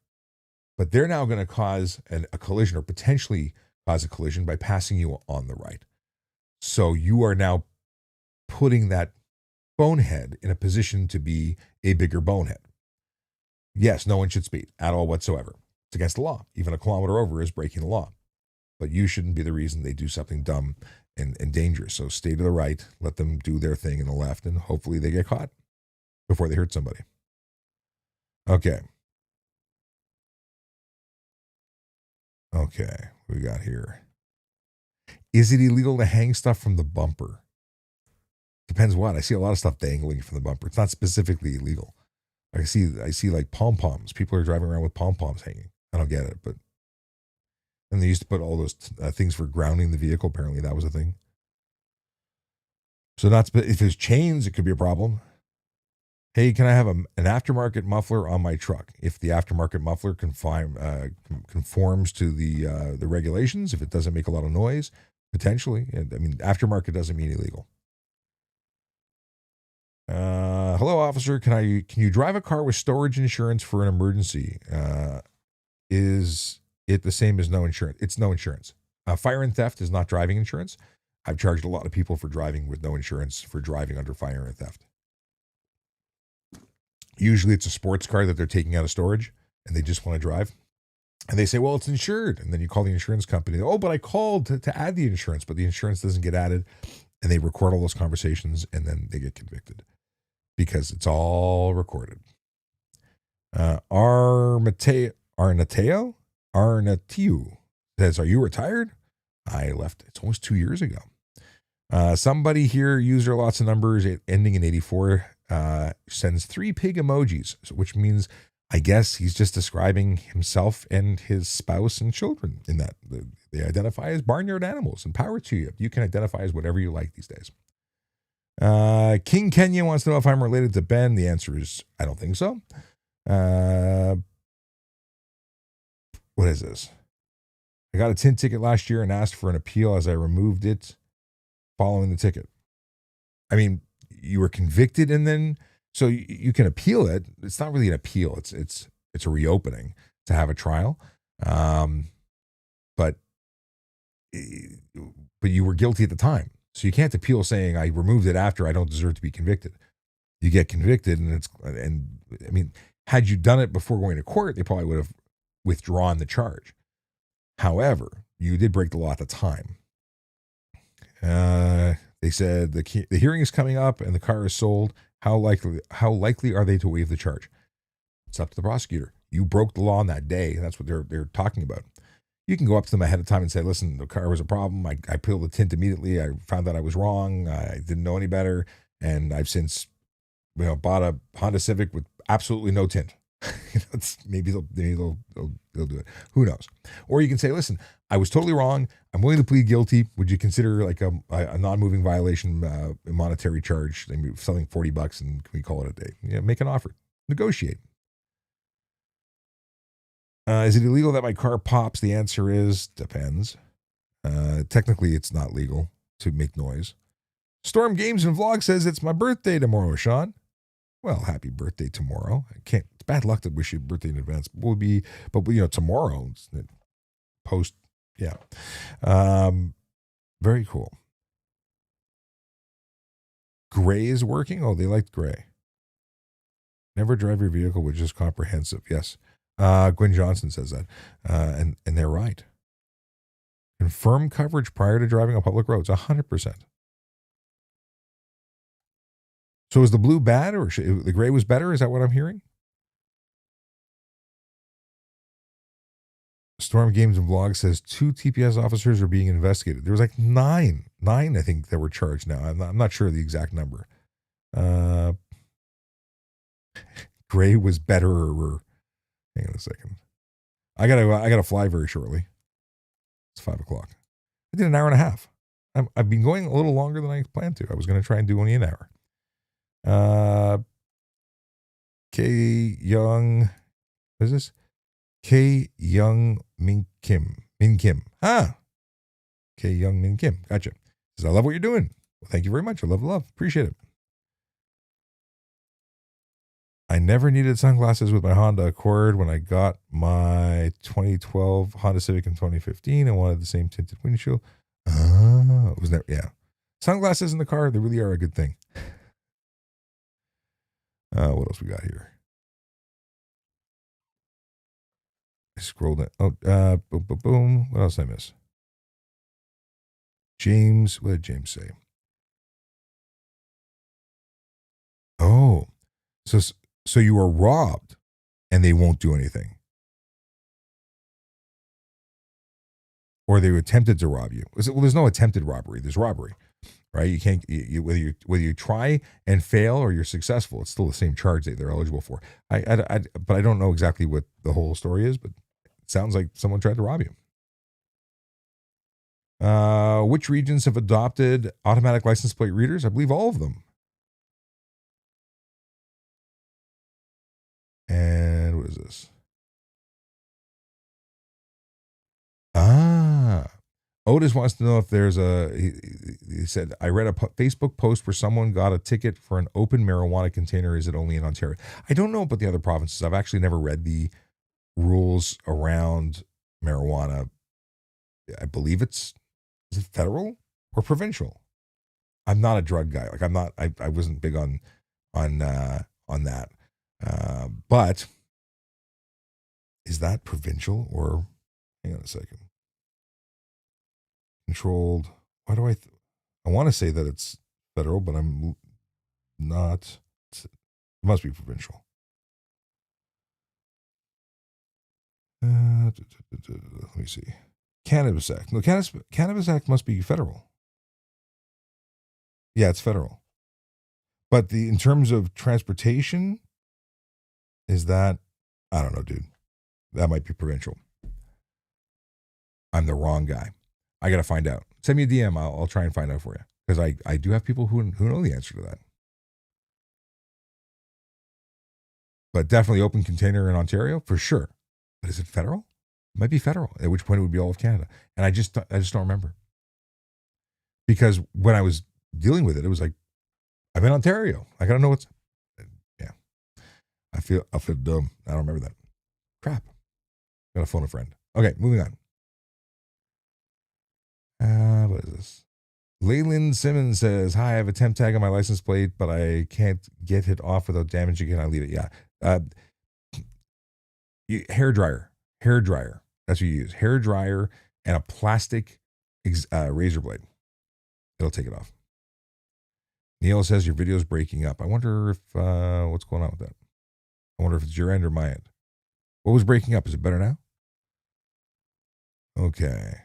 But they're now going to cause a collision, or potentially cause a collision, by passing you on the right. So you are now putting that bonehead in a position to be a bigger bonehead. Yes, no one should speed at all whatsoever. It's against the law. Even a kilometer over is breaking the law. But you shouldn't be the reason they do something dumb and dangerous. So stay to the right, let them do their thing in the left, and hopefully they get caught before they hurt somebody. Okay. Okay, we got here. Is it illegal to hang stuff from the bumper? Depends what. I see a lot of stuff dangling from the bumper. It's not specifically illegal. I see like pom-poms. People are driving around with pom-poms hanging. I don't get it, but. And they used to put all those things for grounding the vehicle. Apparently that was a thing. So if there's chains, it could be a problem. Hey, can I have an aftermarket muffler on my truck? If the aftermarket muffler conforms to the regulations, if it doesn't make a lot of noise, potentially. I mean, aftermarket doesn't mean illegal. Hello, officer. Can you drive a car with storage insurance for an emergency? Is it the same as no insurance? It's no insurance. Fire and theft is not driving insurance. I've charged a lot of people for driving with no insurance for driving under fire and theft. Usually it's a sports car that they're taking out of storage and they just want to drive. And they say, well, it's insured. And then you call the insurance company. Oh, but I called to add the insurance, but the insurance doesn't get added. And they record all those conversations and then they get convicted because it's all recorded. Arnateo says, are you retired? I left. It's almost 2 years ago. Somebody here, user lots of numbers ending in 84, sends 3 pig emojis, which means I guess he's just describing himself and his spouse and children in that. They identify as barnyard animals, and power to you. You can identify as whatever you like these days. King Kenya wants to know if I'm related to Ben. The answer is I don't think so. What is this? I got a tin ticket last year and asked for an appeal as I removed it following the ticket. I mean, you were convicted and then, so you can appeal it. It's not really an appeal. It's a reopening to have a trial. But you were guilty at the time. So you can't appeal saying I removed it after I don't deserve to be convicted. You get convicted and I mean, had you done it before going to court, they probably would have withdrawn the charge. However, you did break the law at the time. They said the hearing is coming up and the car is sold. How likely are they to waive the charge? It's up to the prosecutor. You broke the law on that day. That's what they're talking about. You can go up to them ahead of time and say, listen, the car was a problem. I peeled the tint immediately. I found that I was wrong. I didn't know any better. And I've since bought a Honda Civic with absolutely no tint. Maybe they'll do it. Who knows? Or you can say, listen, I was totally wrong. I'm willing to plead guilty. Would you consider like a non-moving violation monetary charge? Maybe selling $40 and can we call it a day? Make an offer. Negotiate. Is it illegal that my car pops? The answer is depends. Technically, it's not legal to make noise. Storm Games and Vlog says it's my birthday tomorrow, Sean. Well, happy birthday tomorrow. It's bad luck to wish you a birthday in advance. But tomorrow, post, yeah. Very cool. Gray is working. Oh, they liked gray. Never drive your vehicle with just comprehensive. Yes. Gwen Johnson says that. And they're right. Confirm coverage prior to driving on public roads. 100%. So is the blue bad or the gray was better? Is that what I'm hearing? Storm Games and Vlog says 2 TPS officers are being investigated. There was like nine, I think, that were charged now. I'm not sure the exact number. Gray was better or hang on a second. I gotta fly very shortly. It's 5:00. I did an hour and a half. I've been going a little longer than I planned to. I was going to try and do only an hour. K Young, what is this? K Young Ming Kim. Min Kim. Ah. Okay, young Min Kim. Gotcha. Says, I love what you're doing. Well, thank you very much. I love the love. Appreciate it. I never needed sunglasses with my Honda Accord. When I got my 2012 Honda Civic in 2015, I wanted the same tinted windshield. It was never, yeah. Sunglasses in the car, they really are a good thing. What else we got here? I scrolled it. Oh, boom, boom, boom. What else did I miss? James, what did James say? Oh, so you were robbed and they won't do anything. Or they attempted to rob you. Well, there's no attempted robbery. There's robbery, right? You can't, whether you try and fail or you're successful, it's still the same charge that they're eligible for. But I don't know exactly what the whole story is, but it sounds like someone tried to rob you. Which regions have adopted automatic license plate readers? I believe all of them. And what is this? Otis wants to know if there's he said, I read a Facebook post where someone got a ticket for an open marijuana container. Is it only in Ontario? I don't know about the other provinces. I've actually never read the rules around marijuana. I believe is it federal or provincial? I'm not a drug guy. Like I wasn't big on that. But is that provincial or hang on a second? Controlled. Why do I want to say that it's federal, but I'm not. It must be provincial. Let me see. Cannabis Act. No, Cannabis Act must be federal. Yeah, it's federal. But in terms of transportation, is that, I don't know, dude. That might be provincial. I'm the wrong guy. I got to find out. Send me a DM. I'll try and find out for you. Because I do have people who know the answer to that. But definitely open container in Ontario, for sure. But is it federal? It might be federal, at which point it would be all of Canada. And I just don't remember. Because when I was dealing with it, it was like, I'm in Ontario. I got to know what's, yeah. I feel dumb. I don't remember that. Crap. Got to phone a friend. Okay, moving on. What is this? Leyland Simmons says, hi, I have a temp tag on my license plate, but I can't get it off without damaging it. I leave it. Yeah. Hair dryer. That's what you use. Hair dryer and a plastic razor blade. It'll take it off. Neil says your video's breaking up. I wonder if what's going on with that. I wonder if it's your end or my end. What was breaking up? Is it better now? Okay.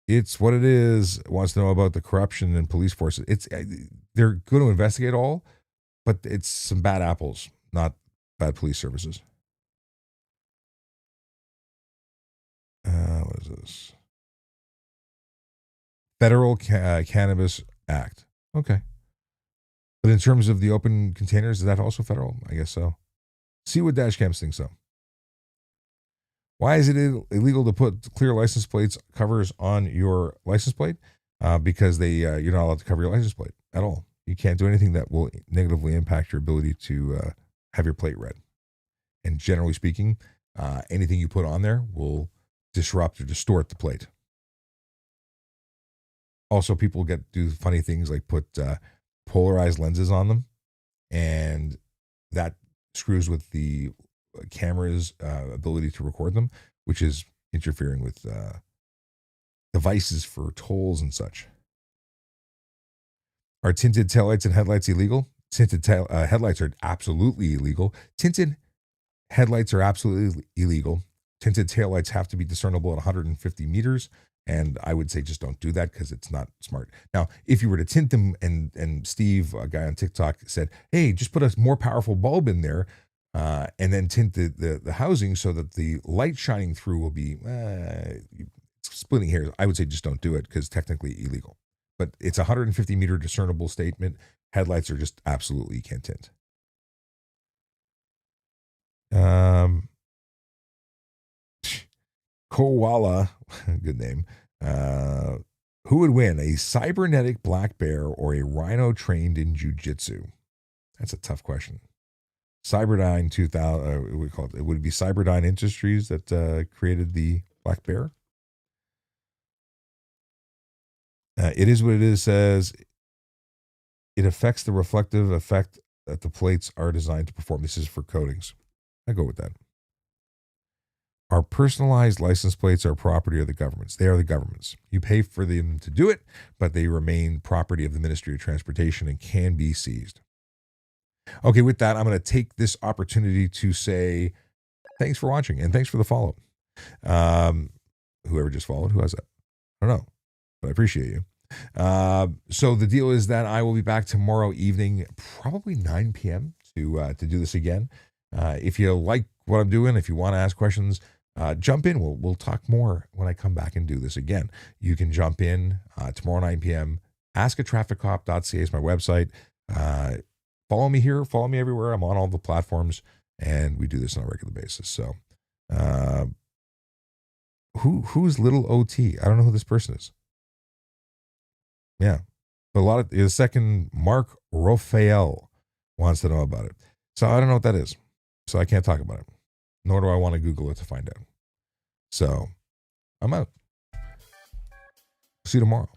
It's what it is. Wants to know about the corruption in police forces. They're going to investigate all, but it's some bad apples, not bad police services. What is this? Federal Cannabis Act. Okay. But in terms of the open containers, is that also federal? I guess so. See what Dashcams think so. Why is it illegal to put clear license plates covers on your license plate? Because you're not allowed to cover your license plate at all. You can't do anything that will negatively impact your ability to have your plate read. And generally speaking, anything you put on there will disrupt or distort the plate. Also, people do funny things like put polarized lenses on them, and that screws with the camera's ability to record them, which is interfering with devices for tolls and such. Are tinted taillights and headlights illegal? Tinted headlights are absolutely illegal. Tinted headlights are absolutely illegal. Tinted taillights have to be discernible at 150 meters. And I would say just don't do that because it's not smart. Now, if you were to tint them, and Steve, a guy on TikTok, said, hey, just put a more powerful bulb in there and then tint the housing so that the light shining through will be splitting hairs. I would say just don't do it because technically illegal. But it's a 150 meter discernible statement. Headlights are just absolutely, you can't tint. Koala, good name. Who would win, a cybernetic black bear or a rhino trained in jujitsu? That's a tough question. Cyberdyne 2000, we call it would it be Cyberdyne Industries that created the black bear? It is what it is. Says it affects the reflective effect that the plates are designed to perform. This is for coatings. I go with that. Our personalized license plates are property of the governments. They are the governments. You pay for them to do it, but they remain property of the Ministry of Transportation and can be seized. Okay, with that, I'm going to take this opportunity to say thanks for watching and thanks for the follow. Whoever just followed, who has that? I don't know, but I appreciate you. So the deal is that I will be back tomorrow evening, probably 9 p.m. to do this again. If you like what I'm doing, if you want to ask questions, jump in. We'll talk more when I come back and do this again. You can jump in tomorrow 9 p.m. ASKaTrafficCOP.ca is my website. Follow me here. Follow me everywhere. I'm on all the platforms, and we do this on a regular basis. So, who's little OT? I don't know who this person is. Yeah, but the second Mark Raphael wants to know about it. So I don't know what that is. So I can't talk about it. Nor do I want to Google it to find out. So I'm out. See you tomorrow.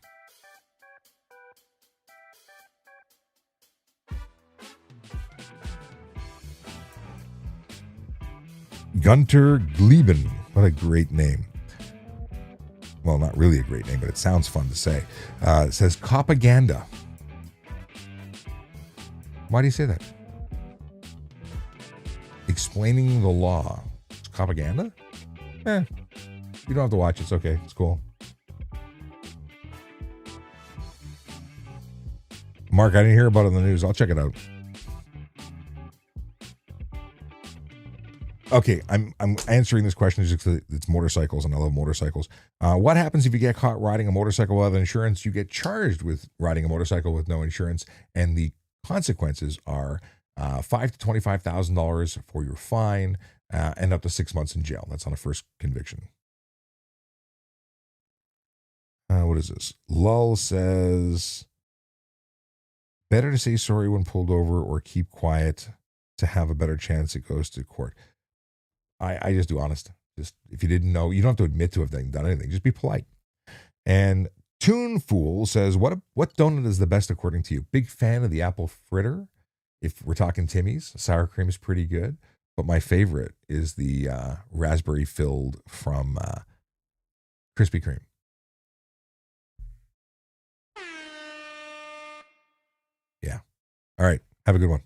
Gunter Gleben. What a great name. Well, not really a great name, but it sounds fun to say. It says propaganda. Why do you say that? Explaining the law. It's propaganda? You don't have to watch. It's okay. It's cool. Mark, I didn't hear about it on the news. I'll check it out. Okay, I'm answering this question just because it's motorcycles and I love motorcycles. What happens if you get caught riding a motorcycle without insurance? You get charged with riding a motorcycle with no insurance, and the consequences are $5,000 to $25,000 for your fine and up to 6 months in jail. That's on a first conviction. What is this? Lull says, better to say sorry when pulled over or keep quiet to have a better chance it goes to court. I just do honest. Just if you didn't know, you don't have to admit to have done anything. Just be polite. And Toon Fool says, what donut is the best according to you? Big fan of the apple fritter. If we're talking Timmy's, sour cream is pretty good. But my favorite is the raspberry filled from Krispy Kreme. Yeah. All right. Have a good one.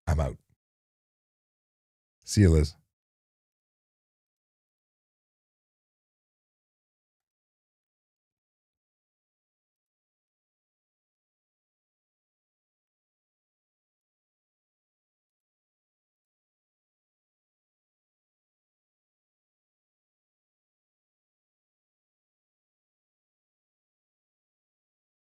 I'm out. See you, Liz.